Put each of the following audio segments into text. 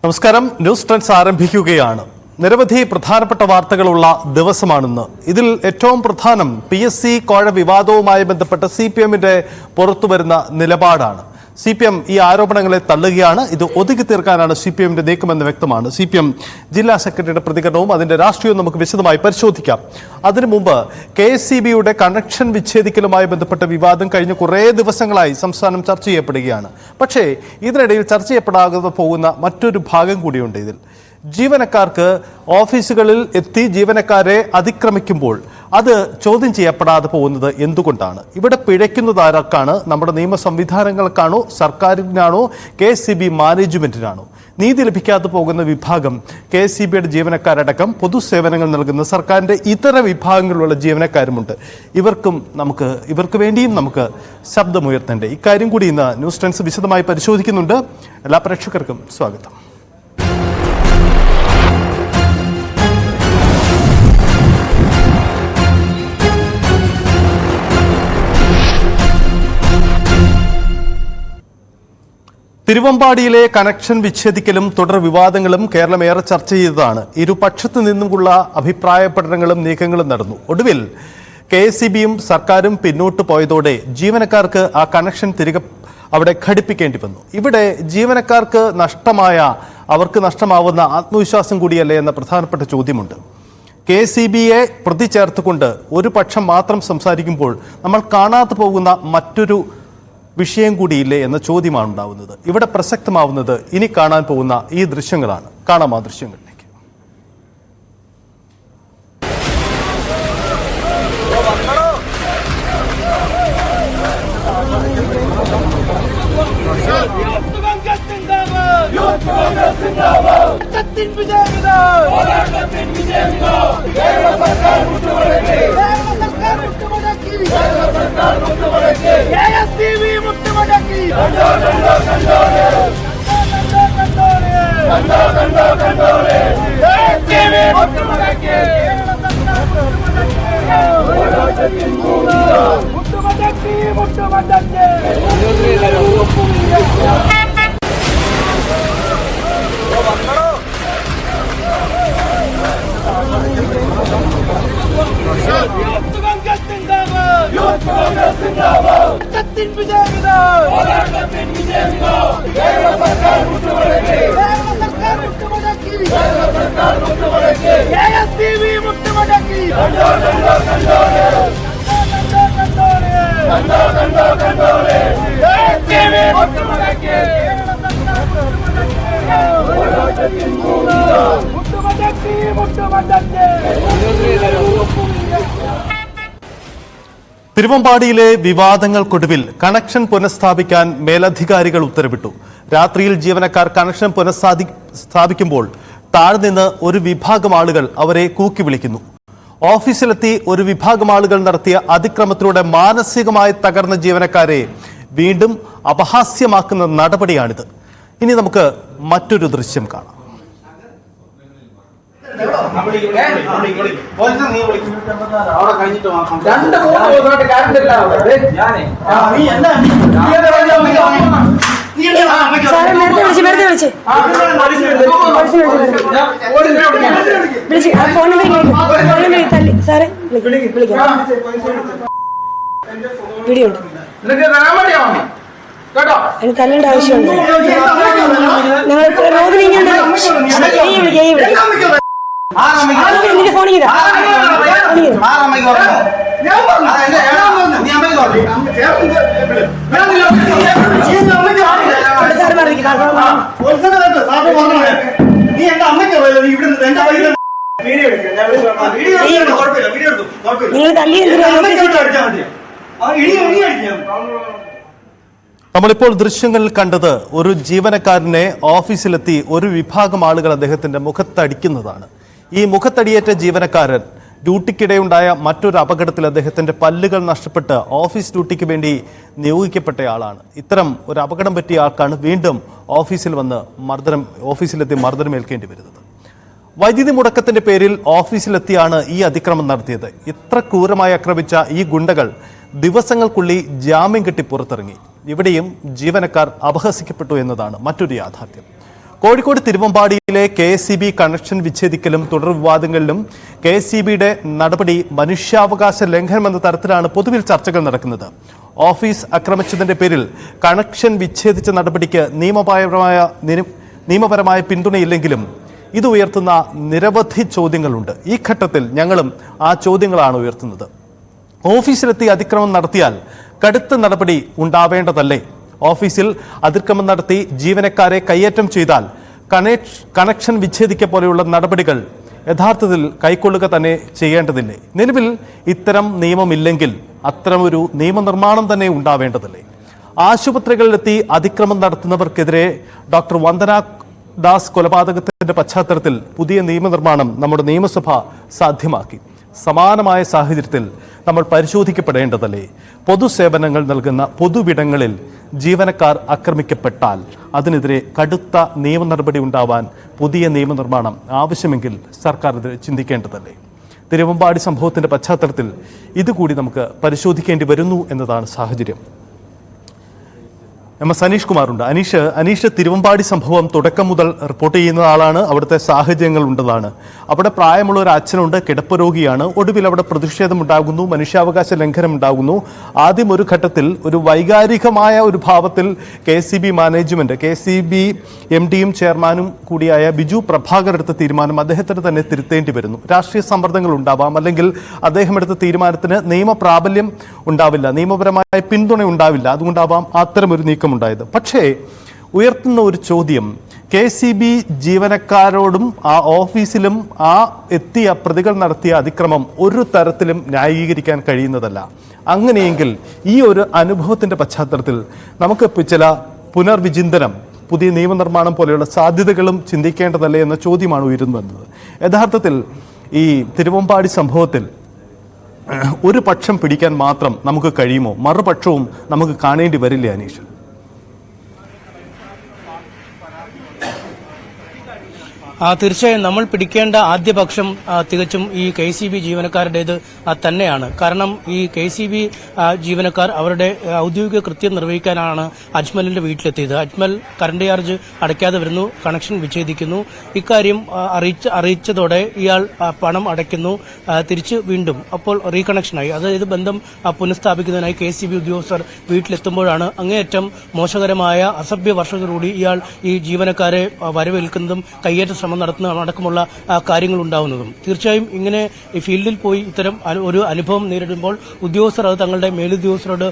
നമസ്കാരം. News trends ആരംഭിക്കുകയാണ്. നിരവധി പ്രധാനപ്പെട്ട വാർത്തകളുള്ള ദിവസമാണെന്ന്. ഇതിൽ ഏറ്റവും പ്രധാനം PSC കോഴ വിവാദവുമായി ബന്ധപ്പെട്ട CPM-ന്റെ പുറത്തുവരുന്ന നിലപാടാണ്. CPM ഈ ആരോപണങ്ങളെ തള്ളുകയാണ്. ഇത് ഒതുക്കി തീർക്കാനാണ് CPM-ന്റെ നീക്കമെന്ന് വ്യക്തമാണ്. CPM ജില്ലാ സെക്രട്ടറിയുടെ പ്രതികരണവും അതിന്റെ രാഷ്ട്രീയവും നമുക്ക് വിശദമായി പരിശോധിക്കാം. അതിനു മുമ്പ് KSCB-യുടെ കണക്ഷൻ വിച്ഛേദിക്കലുമായി ബന്ധപ്പെട്ട വിവാദം കഴിഞ്ഞ കുറേ ദിവസങ്ങളായി സംസ്ഥാനം ചർച്ച ചെയ്യപ്പെടുകയാണ്. പക്ഷേ ഇതിനിടയിൽ ചർച്ച ചെയ്യപ്പെടാതെ പോകുന്ന മറ്റൊരു ഭാഗം കൂടിയുണ്ട്. ഇതിൽ ജീവനക്കാർക്ക് ഓഫീസുകളിൽ എത്തി ജീവനക്കാരെ അതിക്രമിക്കുമ്പോൾ അത് ചോദ്യം ചെയ്യപ്പെടാതെ പോകുന്നത് എന്തുകൊണ്ടാണ്? ഇവിടെ പിഴയ്ക്കുന്നത് ആർക്കാണ്? നമ്മുടെ നിയമ സംവിധാനങ്ങൾക്കാണോ, സർക്കാരിനാണോ, KSCB മാനേജ്മെന്റിനാണോ? നീതി ലഭിക്കാതെ പോകുന്ന വിഭാഗം KSCB-യുടെ ജീവനക്കാരടക്കം പൊതുസേവനങ്ങൾ നൽകുന്ന സർക്കാരിൻ്റെ ഇതര വിഭാഗങ്ങളിലുള്ള ജീവനക്കാരുമുണ്ട്. ഇവർക്ക് വേണ്ടിയും നമുക്ക് ശബ്ദമുയർത്തേണ്ടേ? ഇക്കാര്യം കൂടി ഇന്ന് ന്യൂസ് ട്രെൻഡ്സ് വിശദമായി പരിശോധിക്കുന്നുണ്ട്. എല്ലാ പ്രേക്ഷകർക്കും സ്വാഗതം. തിരുവമ്പാടിയിലെ കണക്ഷൻ വിച്ഛേദിക്കലും തുടർ വിവാദങ്ങളും കേരളം ഏറെ ചർച്ച ചെയ്തതാണ്. ഇരുപക്ഷത്തു നിന്നുമുള്ള അഭിപ്രായ പഠനങ്ങളും നീക്കങ്ങളും നടന്നു. ഒടുവിൽ KSCB-യും സർക്കാരും പിന്നോട്ട് പോയതോടെ ജീവനക്കാർക്ക് ആ കണക്ഷൻ തിരികെ അവിടെ ഘടിപ്പിക്കേണ്ടി വന്നു. ഇവിടെ ജീവനക്കാർക്ക് അവർക്ക് നഷ്ടമാവുന്ന ആത്മവിശ്വാസം കൂടിയല്ലേ എന്ന പ്രധാനപ്പെട്ട ചോദ്യമുണ്ട്. KSCB-യെ പ്രതി ചേർത്തുകൊണ്ട് ഒരു പക്ഷം മാത്രം സംസാരിക്കുമ്പോൾ നമ്മൾ കാണാതെ പോകുന്ന മറ്റൊരു വിഷയം കൂടിയില്ലേ എന്ന ചോദ്യമാണ് ഉണ്ടാവുന്നത്. ഇവിടെ പ്രസക്തമാവുന്നത് ഇനി കാണാൻ പോകുന്ന ഈ ദൃശ്യങ്ങളാണ്. കാണാം ആ ദൃശ്യങ്ങളിലേക്ക്. തിരുവമ്പാടിയിലെ വിവാദങ്ങൾക്കൊടുവിൽ കണക്ഷൻ പുനഃസ്ഥാപിക്കാൻ മേലധികാരികൾ ഉത്തരവിട്ടു. രാത്രിയിൽ ജീവനക്കാർ കണക്ഷൻ പുനഃസ്ഥാപിക്കുമ്പോൾ താഴ്ന്നിന്ന് ഒരു വിഭാഗം ആളുകൾ അവരെ കൂക്കി വിളിക്കുന്നു. ഓഫീസിലെത്തി ഒരു വിഭാഗം ആളുകൾ നടത്തിയ അതിക്രമത്തിലൂടെ മാനസികമായി തകർന്ന ജീവനക്കാരെ വീണ്ടും അപഹാസ്യമാക്കുന്ന നടപടിയാണിത്. ഇനി നമുക്ക് മറ്റൊരു ദൃശ്യം കാണാം. വീഡിയോ എനിക്ക് തല്ലേണ്ട ആവശ്യമുണ്ട്. നിന്റെ ഫോണിൽ നിങ്ങൾ തല്ലി നമ്മളിപ്പോൾ ദൃശ്യങ്ങളിൽ കണ്ടത് ഒരു ജീവനക്കാരനെ ഓഫീസിലെത്തി ഒരു വിഭാഗം ആളുകൾ അദ്ദേഹത്തിന്റെ മുഖത്തടിക്കുന്നതാണ്. ഈ മുഖത്തടിയേറ്റ ജീവനക്കാരൻ ഡ്യൂട്ടിക്കിടെയുണ്ടായ മറ്റൊരു അപകടത്തിൽ അദ്ദേഹത്തിന്റെ പല്ലുകൾ നഷ്ടപ്പെട്ട് ഓഫീസ് ഡ്യൂട്ടിക്ക് വേണ്ടി നിയോഗിക്കപ്പെട്ടയാളാണ്. ഇത്തരം ഒരു അപകടം പറ്റിയ ആൾക്കാണ് വീണ്ടും ഓഫീസിലെത്തി മർദ്ദനമേൽക്കേണ്ടി വരുന്നത്. വൈദ്യുതി മുടക്കത്തിന്റെ പേരിൽ ഓഫീസിലെത്തിയാണ് ഈ അതിക്രമം നടത്തിയത്. ഇത്ര ക്രൂരമായി ആക്രമിച്ച ഈ ഗുണ്ടകൾ ദിവസങ്ങൾക്കുള്ളിൽ ജാമ്യം കിട്ടി പുറത്തിറങ്ങി. ഇവിടെയും ജീവനക്കാർ അപഹസിക്കപ്പെട്ടു എന്നതാണ് മറ്റൊരു യാഥാർത്ഥ്യം. കോഴിക്കോട് തിരുവമ്പാടിയിലെ KSEB കണക്ഷൻ വിച്ഛേദിക്കലും തുടർ വിവാദങ്ങളിലും KSEBയുടെ നടപടി മനുഷ്യാവകാശ ലംഘനമെന്ന തരത്തിലാണ് പൊതുവിൽ ചർച്ചകൾ നടക്കുന്നത്. ഓഫീസ് ആക്രമിച്ചതിന്റെ പേരിൽ കണക്ഷൻ വിച്ഛേദിച്ച നടപടിക്ക് നിയമപരമായ പിന്തുണയില്ലെങ്കിലും ഇത് ഉയർത്തുന്ന നിരവധി ചോദ്യങ്ങളുണ്ട്. ഈ ഘട്ടത്തിൽ ഞങ്ങളും ആ ചോദ്യങ്ങളാണ് ഉയർത്തുന്നത്. ഓഫീസിലെത്തി അതിക്രമം നടത്തിയാൽ കടുത്ത നടപടി ഉണ്ടാവേണ്ടതല്ലേ? ഓഫീസിൽ അതിക്രമം നടത്തി ജീവനക്കാരെ കയ്യേറ്റം ചെയ്താൽ കണക്ഷൻ വിച്ഛേദിക്ക പോലെയുള്ള നടപടികൾ യഥാർത്ഥത്തിൽ കൈക്കൊള്ളുക തന്നെ ചെയ്യേണ്ടതില്ലേ? നിലവിൽ ഇത്തരം നിയമമില്ലെങ്കിൽ അത്തരമൊരു നിയമനിർമ്മാണം തന്നെ ഉണ്ടാവേണ്ടതല്ലേ? ആശുപത്രികളിലെത്തി അതിക്രമം നടത്തുന്നവർക്കെതിരെ ഡോക്ടർ വന്ദന ദാസ് കൊലപാതകത്തിന്റെ പശ്ചാത്തലത്തിൽ പുതിയ നിയമനിർമ്മാണം നമ്മുടെ നിയമസഭ സാധ്യമാക്കി. സമാനമായ സാഹചര്യത്തിൽ നമ്മൾ പരിശോധിക്കപ്പെടേണ്ടതല്ലേ? പൊതുസേവനങ്ങൾ നൽകുന്ന പൊതുവിടങ്ങളിൽ ജീവനക്കാർ ആക്രമിക്കപ്പെട്ടാൽ അതിനെതിരെ കടുത്ത നിയമ നടപടി ഉണ്ടാവാൻ പുതിയ നിയമനിർമ്മാണം ആവശ്യമെങ്കിൽ സർക്കാർ ഇത് ചിന്തിക്കേണ്ടതല്ലേ? തിരുവമ്പാടി സംഭവത്തിന്റെ പശ്ചാത്തലത്തിൽ ഇതുകൂടി നമുക്ക് പരിശോധിക്കേണ്ടി വരുന്നു എന്നതാണ് സാഹചര്യം. MS അനീഷ് കുമാറുണ്ട്. അനീഷ്, തിരുവമ്പാടി സംഭവം തുടക്കം മുതൽ റിപ്പോർട്ട് ചെയ്യുന്ന ആളാണ്. അവിടുത്തെ സാഹചര്യങ്ങൾ ഉണ്ടതാണ്. അവിടെ പ്രായമുള്ള ഒരു അച്ഛനുണ്ട്, കിടപ്പ് രോഗിയാണ്. ഒടുവിൽ അവിടെ പ്രതിഷേധം ഉണ്ടാകുന്നു, മനുഷ്യാവകാശ ലംഘനം ഉണ്ടാകുന്നു. ആദ്യം ഒരു ഘട്ടത്തിൽ ഒരു വൈകാരികമായ ഒരു ഭാവത്തിൽ KSEB മാനേജ്മെന്റ്, KSEB MDയും ചെയർമാനും കൂടിയായ ബിജു പ്രഭാകർ എടുത്ത തീരുമാനം അദ്ദേഹത്തിന് തന്നെ തിരുത്തേണ്ടി വരുന്നു. രാഷ്ട്രീയ സമ്മർദ്ദങ്ങൾ ഉണ്ടാവാം, അല്ലെങ്കിൽ അദ്ദേഹം എടുത്ത തീരുമാനത്തിന് നിയമപ്രാബല്യം ഉണ്ടാവില്ല, നിയമപരമായ പിന്തുണ ഉണ്ടാവില്ല. അതുകൊണ്ടാവാം അത്തരമൊരു നീക്കം ഉണ്ടായത്. പക്ഷേ ഉയർത്തുന്ന ഒരു ചോദ്യം, KSEB ജീവനക്കാരോടും ആ ഓഫീസിലും ആ എത്തിയ പ്രതികൾ നടത്തിയ അതിക്രമം ഒരു തരത്തിലും ന്യായീകരിക്കാൻ കഴിയുന്നതല്ല. അങ്ങനെയെങ്കിൽ ഈ ഒരു അനുഭവത്തിന്റെ പശ്ചാത്തലത്തിൽ നമുക്ക് ചില പുനർവിചിന്തനം, പുതിയ നിയമനിർമ്മാണം പോലെയുള്ള സാധ്യതകളും ചിന്തിക്കേണ്ടതല്ലേ എന്ന ചോദ്യമാണ് ഉയർന്നു വന്നത്. യഥാർത്ഥത്തിൽ ഈ തിരുവമ്പാടി സംഭവത്തിൽ ഒരു പക്ഷം പിടിക്കാൻ മാത്രം നമുക്ക് കഴിയുമോ? മറുപക്ഷവും നമുക്ക് കാണേണ്ടി വരില്ലേ അനീഷ്? തീർച്ചയായും നമ്മൾ പിടിക്കേണ്ട ആദ്യ പക്ഷം തികച്ചും ഈ KSEB ജീവനക്കാരുടേത് തന്നെയാണ്. കാരണം ഈ KSEB ജീവനക്കാർ അവരുടെ ഔദ്യോഗിക കൃത്യം നിർവഹിക്കാനാണ് അജ്മലിന്റെ വീട്ടിലെത്തിയത്. അജ്മൽ കറണ്ട് ചാർജ് അടയ്ക്കാതെ വരുന്നു, കണക്ഷൻ വിച്ഛേദിക്കുന്നു. ഇക്കാര്യം അറിയിച്ചതോടെ ഇയാൾ പണം അടയ്ക്കുന്നു, തിരിച്ച് വീണ്ടും അപ്പോൾ റീകണക്ഷനായി, അതായത് ബന്ധം പുനഃസ്ഥാപിക്കുന്നതിനായി KSEB ഉദ്യോഗസ്ഥർ വീട്ടിലെത്തുമ്പോഴാണ് അങ്ങേയറ്റം മോശകരമായ അസഭ്യ വർഷത്തോടുകൂടി ഇയാൾ ഈ ജീവനക്കാരെ വരവേൽക്കുന്നതും കയ്യേറ്റ ശ്രമം നടക്കുമുള്ള കാര്യങ്ങൾ ഉണ്ടാവുന്നതും. തീർച്ചയായും ഇങ്ങനെ ഈ ഫീൽഡിൽ പോയി ഇത്തരം ഒരു അനുഭവം നേരിടുമ്പോൾ ഉദ്യോഗസ്ഥർ അത് തങ്ങളുടെ മേലുദ്യോഗസ്ഥരോട്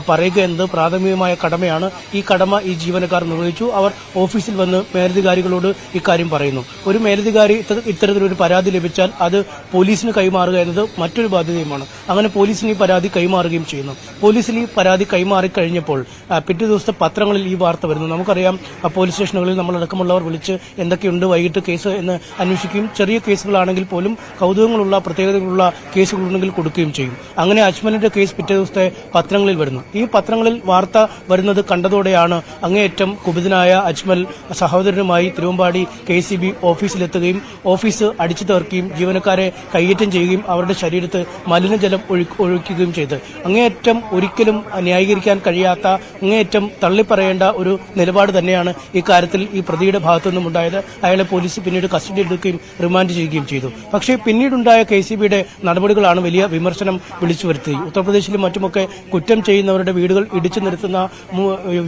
പറയുക എന്നത് പ്രാഥമികമായ കടമയാണ്. ഈ കടമ ഈ ജീവനക്കാർ നിർവഹിച്ചു. അവർ ഓഫീസിൽ വന്ന് മേലധികാരികളോട് ഇക്കാര്യം പറയുന്നു. ഒരു മേലധികാരി ഇത്തരത്തിലൊരു പരാതി ലഭിച്ചാൽ അത് പോലീസിന് കൈമാറുക എന്നത് മറ്റൊരു ബാധ്യതയുമാണ്. അങ്ങനെ പോലീസിന് ഈ പരാതി കൈമാറുകയും ചെയ്യുന്നു. പോലീസിൽ ഈ പരാതി കൈമാറി കഴിഞ്ഞപ്പോൾ പിറ്റേ ദിവസത്തെ പത്രങ്ങളിൽ ഈ വാർത്ത വരുന്നു. നമുക്കറിയാം, പോലീസ് സ്റ്റേഷനുകളിൽ നമ്മളടക്കമുള്ളവർ വിളിച്ച് എന്തൊക്കെയുണ്ട് വൈകിട്ട് കേസ് എന്ന് അന്വേഷിക്കുകയും ചെറിയ കേസുകളാണെങ്കിൽ പോലും കൗതുകങ്ങളുള്ള പ്രത്യേകതകളുള്ള കേസുകളുണ്ടെങ്കിൽ കൊടുക്കുകയും ചെയ്യും. അങ്ങനെ അജ്മലിന്റെ കേസ് പിറ്റേ ദിവസത്തെ പത്രങ്ങളിൽ വരുന്നു. ഈ പത്രങ്ങളിൽ വാർത്ത വരുന്നത് കണ്ടതോടെയാണ് അങ്ങേയറ്റം കുപിതനായ അജ്മൽ സഹോദരനുമായി തിരുവമ്പാടി KSEB ഓഫീസിലെത്തുകയും ഓഫീസ് അടിച്ചു തകർക്കുകയും ജീവനക്കാരെ കയ്യേറ്റം ചെയ്യുകയും അവരുടെ ശരീരത്ത് മലിനജലം ഒഴിക്കുകയും ചെയ്ത് അങ്ങേയറ്റം ഒരിക്കലും ന്യായീകരിക്കാൻ കഴിയാത്ത, അങ്ങേയറ്റം തള്ളിപ്പറയേണ്ട ഒരു നിലപാട് തന്നെയാണ് ഇക്കാര്യത്തിൽ ഈ പ്രതിയുടെ ഭാഗത്തുനിന്നും ഉണ്ടായത്. അയാളെ പോലീസ് പിന്നീട് കസ്റ്റഡിയിലെടുക്കുകയും റിമാൻഡ് ചെയ്യുകയും ചെയ്തു. പക്ഷേ പിന്നീടുണ്ടായ KSEBയുടെ നടപടികളാണ് വലിയ വിമർശനം വിളിച്ചു വരുത്തിയത്. ഉത്തർപ്രദേശിലും മറ്റുമൊക്കെ കുറ്റം ചെയ്യുന്നവരുടെ വീടുകൾ ഇടിച്ചു നിരത്തുന്ന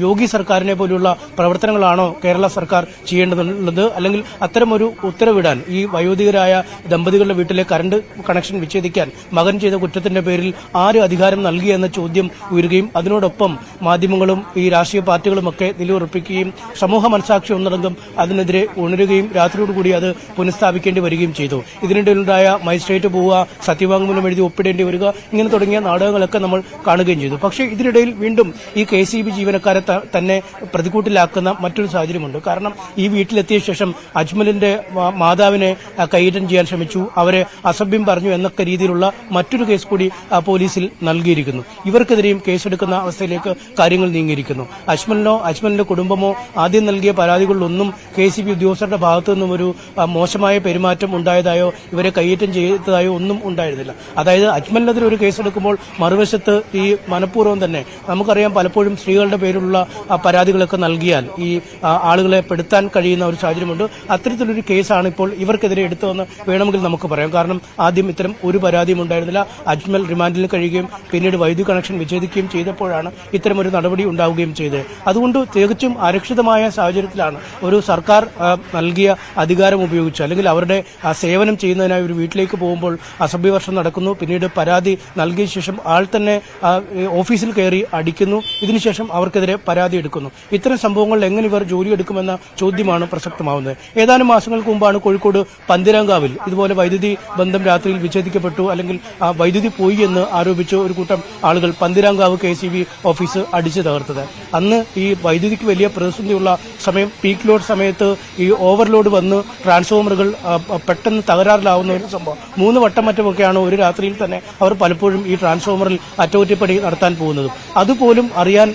യോഗി സർക്കാരിനെ പോലെയുള്ള പ്രവർത്തനങ്ങളാണോ കേരള സർക്കാർ ചെയ്യേണ്ടതുള്ളത്? അല്ലെങ്കിൽ അത്തരമൊരു ഉത്തരവിടാൻ ഈ വയോധികരായ ദമ്പതികളുടെ വീട്ടിലെ കറണ്ട് കണക്ഷൻ വിച്ഛേദിക്കാൻ മകൻ ചെയ്ത കുറ്റത്തിന്റെ പേരിൽ ആര് അധികാരം നൽകി എന്ന ചോദ്യം ഉയരുകയും അതിനോടൊപ്പം മാധ്യമങ്ങളും ഈ രാഷ്ട്രീയ പാർട്ടികളുമൊക്കെ നിലയുറപ്പിക്കുകയും സമൂഹ മനസാക്ഷി ഒന്നടങ്കം അതിനെതിരെ ഉണരുകയും രാത്രിയോടുകൂടി അത് പുനഃസ്ഥാപിക്കേണ്ടി വരികയും ചെയ്തു. ഇതിനിടയിലുണ്ടായ മജിസ്ട്രേറ്റ് പോവുക, സത്യവാങ്മൂലം എഴുതി ഒപ്പിടേണ്ടി വരിക, ഇങ്ങനെ തുടങ്ങിയ നാടകങ്ങളൊക്കെ നമ്മൾ കാണുകയും ചെയ്തു. പക്ഷേ ഇതിനിടയിൽ വീണ്ടും ഈ KSEB ജീവനക്കാരെ തന്നെ പ്രതികൂട്ടിലാക്കുന്ന മറ്റൊരു സാഹചര്യമുണ്ട്. കാരണം ഈ വീട്ടിലെത്തിയ ശേഷം അജ്മലിന്റെ മാതാവിനെ കൈയേറ്റം ചെയ്യാൻ ശ്രമിച്ചു, അവരെ അസഭ്യം പറഞ്ഞു എന്നൊക്കെ രീതിയിലുള്ള മറ്റൊരു കേസ് കൂടി പോലീസിൽ നൽകിയിരിക്കുന്നു. ഇവർക്കെതിരെയും കേസെടുക്കുന്ന അവസ്ഥയിലേക്ക് കാര്യങ്ങൾ നീങ്ങിയിരിക്കുന്നു. അജ്മലിന്റെ കുടുംബമോ ആദ്യം നൽകിയ പരാതികളിലൊന്നും KSEB ഉദ്യോഗസ്ഥരുടെ ഭാഗത്തുനിന്ന് നിന്നും ഒരു മോശമായ പെരുമാറ്റം ഉണ്ടായതായോ ഇവരെ കയ്യേറ്റം ചെയ്തതായോ ഒന്നും ഉണ്ടായിരുന്നില്ല. അതായത് അജ്മലിനെതിരെ ഒരു കേസെടുക്കുമ്പോൾ മറുവശത്ത് ഈ മനഃപൂർവ്വം തന്നെ നമുക്കറിയാം പലപ്പോഴും സ്ത്രീകളുടെ പേരിലുള്ള പരാതികളൊക്കെ നൽകിയാൽ ഈ ആളുകളെ പെടുത്താൻ കഴിയുന്ന ഒരു സാഹചര്യമുണ്ട്. അത്തരത്തിലൊരു കേസാണ് ഇപ്പോൾ ഇവർക്കെതിരെ എടുത്തതെന്ന് വേണമെങ്കിൽ നമുക്ക് പറയാം. കാരണം ആദ്യം ഇത്തരം ഒരു പരാതിയും ഉണ്ടായിരുന്നില്ല. അജ്മൽ റിമാൻഡിൽ കഴിയുകയും പിന്നീട് വൈദ്യുതി കണക്ഷൻ വിച്ഛേദിക്കുകയും ചെയ്തപ്പോഴാണ് ഇത്തരമൊരു നടപടി ഉണ്ടാവുകയും ചെയ്തത്. അതുകൊണ്ട് തികച്ചും അരക്ഷിതമായ സാഹചര്യത്തിലാണ് ഒരു സർക്കാർ നൽകിയ അധികാരം ഉപയോഗിച്ച് അല്ലെങ്കിൽ അവരുടെ സേവനം ചെയ്യുന്നതിനായി ഒരു വീട്ടിലേക്ക് പോകുമ്പോൾ അസഭ്യവർഷം നടക്കുന്നു. പിന്നീട് പരാതി നൽകിയ ശേഷം ആൾ തന്നെ ഓഫീസിൽ കയറി അടിക്കുന്നു. ഇതിനുശേഷം അവർക്കെതിരെ പരാതി എടുക്കുന്നു. ഇത്തരം സംഭവങ്ങളിൽ എങ്ങനെ ഇവർ ജോലിയെടുക്കുമെന്ന ചോദ്യമാണ് പ്രസക്തമാവുന്നത്. ഏതാനും മാസങ്ങൾക്ക് മുമ്പാണ് കോഴിക്കോട് പന്തിരാങ്കാവിൽ ഇതുപോലെ വൈദ്യുതി ബന്ധം രാത്രിയിൽ വിച്ഛേദിക്കപ്പെട്ടു അല്ലെങ്കിൽ വൈദ്യുതി പോയി എന്ന് ആരോപിച്ച് ഒരു കൂട്ടം ആളുകൾ പന്തിരാങ്കാവ് KCB ഓഫീസ് അടിച്ചു തകർത്തത്. അന്ന് ഈ വൈദ്യുതിക്ക് വലിയ പ്രതിസന്ധിയുള്ള സമയം, പീക്ക് ലോഡ് സമയത്ത് ഈ ഓവർലോഡ് വന്ന് ട്രാൻസ്ഫോമറുകൾ പെട്ടെന്ന് തകരാറിലാവുന്ന ഒരു സംഭവം 3 വട്ടം മറ്റുമൊക്കെയാണ് ഒരു രാത്രിയിൽ തന്നെ അവർ പലപ്പോഴും ഈ ട്രാൻസ്ഫോമറിൽ അറ്റകുറ്റപ്പണി നടത്താൻ പോകുന്നത്. അതുപോലും അറിയാൻ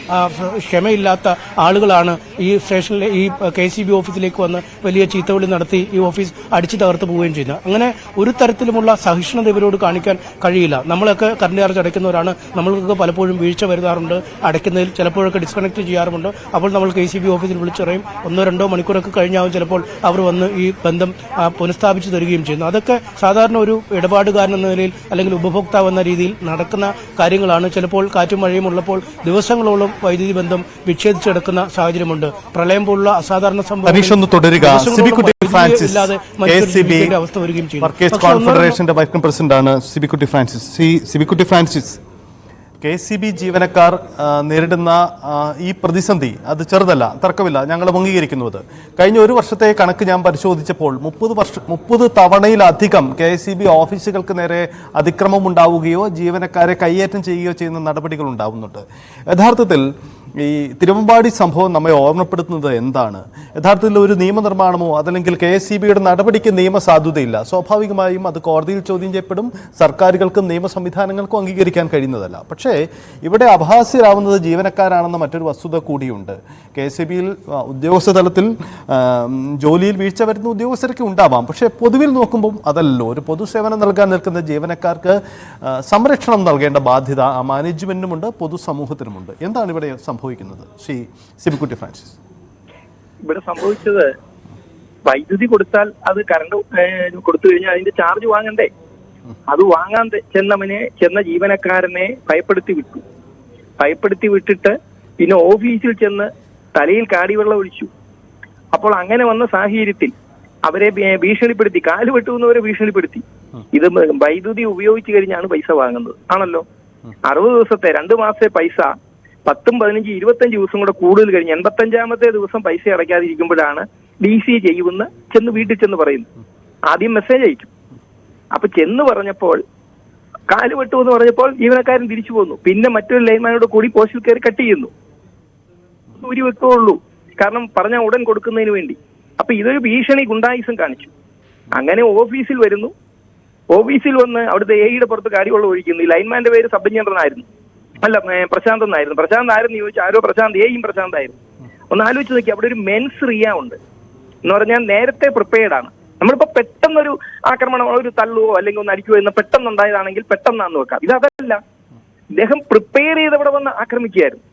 ക്ഷമയില്ലാത്ത ആളുകളാണ് ഈ സ്റ്റേഷനിലെ ഈ KCB ഓഫീസിലേക്ക് വന്ന് വലിയ ചീത്തവിളി നടത്തി ഈ ഓഫീസ് അടിച്ചു തകർത്ത് പോവുകയും ചെയ്യുന്നത്. അങ്ങനെ ഒരു തരത്തിലുമുള്ള സഹിഷ്ണുത ഇവരോട് കാണിക്കാൻ കഴിയില്ല. നമ്മളൊക്കെ കറണ്ട് ചാർജ് അടയ്ക്കുന്നവരാണ്. നമ്മൾക്ക് പലപ്പോഴും വീഴ്ച വരുത്താറുണ്ട്. അടയ്ക്കുന്നതിൽ ചിലപ്പോഴൊക്കെ ഡിസ്കണക്ട് ചെയ്യാറുമുണ്ട്. അപ്പോൾ നമ്മൾ KCB ഓഫീസിൽ വിളിച്ചറിയും. 1-2 മണിക്കൂറൊക്കെ കഴിഞ്ഞാവും ചിലപ്പോൾ അവർ വന്ന് ഈ ബന്ധം പുനഃസ്ഥാപിച്ചു തരികയും ചെയ്യുന്നു. അതൊക്കെ സാധാരണ ഒരു ഇടപാടുകാരൻ എന്ന നിലയിൽ അല്ലെങ്കിൽ ഉപഭോക്താവ് എന്ന രീതിയിൽ നടക്കുന്ന കാര്യങ്ങളാണ്. ചിലപ്പോൾ കാറ്റും മഴയും ഉള്ളപ്പോൾ ദിവസങ്ങളോളം വൈദ്യുതി ബന്ധം വിച്ഛേദിച്ചെടുക്കുന്ന സാഹചര്യമുണ്ട്. പ്രളയം പോലുള്ള അസാധാരണ സംഭവം അവസ്ഥ വരികയും ചെയ്യും. കോൺഫെഡറേഷന്റെ വൈസ് പ്രസിഡന്റാണ് സിബിക്കുട്ടി ഫ്രാൻസിസ്. KCB ജീവനക്കാർ നേരിടുന്ന ഈ പ്രതിസന്ധി അത് ചെറുതല്ല, തർക്കമില്ല, ഞങ്ങൾ അംഗീകരിക്കുന്നത്. കഴിഞ്ഞ ഒരു വർഷത്തെ കണക്ക് ഞാൻ പരിശോധിച്ചപ്പോൾ 30 തവണയിലധികം KCB ഓഫീസുകൾക്ക് നേരെ അതിക്രമം ഉണ്ടാവുകയോ ജീവനക്കാരെ കയ്യേറ്റം ചെയ്യുകയോ ചെയ്യുന്ന നടപടികൾ ഉണ്ടാവുന്നുണ്ട്. യഥാർത്ഥത്തിൽ ഈ തിരുവമ്പാടി സംഭവം നമ്മെ ഓർമ്മപ്പെടുത്തുന്നത് എന്താണ്? യഥാർത്ഥത്തിൽ ഒരു നിയമനിർമ്മാണമോ അതല്ലെങ്കിൽ KCBയുടെ നടപടിക്ക് നിയമസാധുതയില്ല. സ്വാഭാവികമായും അത് കോടതിയിൽ ചോദ്യം ചെയ്യപ്പെടും. സർക്കാരുകൾക്കും നിയമ സംവിധാനങ്ങൾക്കും അംഗീകരിക്കാൻ കഴിയുന്നതല്ല. പക്ഷേ ഇവിടെ അപഹാസ്യരാവുന്നത് ജീവനക്കാരാണെന്ന മറ്റൊരു വസ്തുത കൂടിയുണ്ട്. KCBയിൽ ഉദ്യോഗസ്ഥ തലത്തിൽ ജോലിയിൽ വീഴ്ച വരുന്ന ഉദ്യോഗസ്ഥരൊക്കെ ഉണ്ടാവാം. പക്ഷേ പൊതുവിൽ നോക്കുമ്പോൾ അതല്ലോ, ഒരു പൊതുസേവനം നൽകാൻ നിൽക്കുന്ന ജീവനക്കാർക്ക് സംരക്ഷണം നൽകേണ്ട ബാധ്യത ആ മാനേജ്മെന്റിനുമുണ്ട്, പൊതുസമൂഹത്തിനുമുണ്ട്. എന്താണ് ഇവിടെ സംഭവിക്കുന്നത്? ശ്രീ സിബിക്കുട്ടി ഫ്രാൻസിസ്, ഇവിടെ സംഭവിച്ചത് വൈദ്യുതി കൊടുത്താൽ അത് കറണ്ട് കൊടുത്തു കഴിഞ്ഞാൽ അതിന്റെ ചാർജ് വാങ്ങണ്ടേ? അത് വാങ്ങാൻ ചെന്ന ജീവനക്കാരനെ ഭയപ്പെടുത്തി വിട്ടിട്ട് പിന്നെ ഓഫീസിൽ ചെന്ന് തലയിൽ കാടിവെള്ളം ഒഴിച്ചു. അപ്പോൾ അങ്ങനെ വന്ന സാഹചര്യത്തിൽ അവരെ ഭീഷണിപ്പെടുത്തി, കാല് വെട്ടുന്നവരെ ഭീഷണിപ്പെടുത്തി. ഇത് വൈദ്യുതി ഉപയോഗിച്ചു കഴിഞ്ഞാണ് പൈസ വാങ്ങുന്നത് ആണല്ലോ. 60 ദിവസത്തെ 2 മാസത്തെ പൈസ 10, 15, 25 ദിവസം കൂടെ കൂടുതൽ കഴിഞ്ഞ് 85ാമത്തെ ദിവസം പൈസ അടയ്ക്കാതിരിക്കുമ്പോഴാണ് DC ചെയ്യുമെന്ന് വീട്ടിൽ ചെന്ന് പറയുന്നു. ആദ്യം മെസ്സേജ് അയക്കും. അപ്പൊ ചെന്ന് പറഞ്ഞപ്പോൾ കാല് വെട്ടു എന്ന് പറഞ്ഞപ്പോൾ ജീവനക്കാരൻ തിരിച്ചു പോന്നു. പിന്നെ മറ്റൊരു ലൈൻമാനോട് കൂടി പോസ്റ്റിൽ കയറി കട്ട് ചെയ്യുന്നു. ഊരി വെക്കുള്ളൂ, കാരണം പറഞ്ഞ ഉടൻ കൊടുക്കുന്നതിന് വേണ്ടി. അപ്പൊ ഇതൊരു ഭീഷണി ഗുണ്ടായിസം കാണിച്ചു. അങ്ങനെ ഓഫീസിൽ വരുന്നു. ഓഫീസിൽ വന്ന് അവിടുത്തെ AEയുടെ പുറത്ത് കാര്യമുള്ള ഒഴിക്കുന്നു. ഈ ലൈൻമാന്റെ പേര് സബ് എഞ്ചിനീയറായിരുന്നു, അല്ല പ്രശാന്ത് എന്നായിരുന്നു. പ്രശാന്ത് ആരെന്ന് ചോദിച്ചാൽ ആരോ പ്രശാന്ത്, AEയും പ്രശാന്ത് ആയിരുന്നു. ഒന്ന് ആലോചിച്ച് നോക്കി, അവിടെ ഒരു മെൻസ് റിയ ഉണ്ട് എന്ന് പറഞ്ഞാൽ നേരത്തെ പ്രിപ്പയർഡ് ആണ്. നമ്മളിപ്പോ പെട്ടെന്നൊരു ആക്രമണം, ഒരു തള്ളുവോ അല്ലെങ്കിൽ ഒന്ന് അടിക്കുകയോ എന്ന് പെട്ടെന്നുണ്ടായതാണെങ്കിൽ പെട്ടെന്നാന്ന് വെക്കാം. ഇതല്ല, ഇദ്ദേഹം പ്രിപ്പയർ ചെയ്തവിടെ വന്ന് ആക്രമിക്കുകയായിരുന്നു.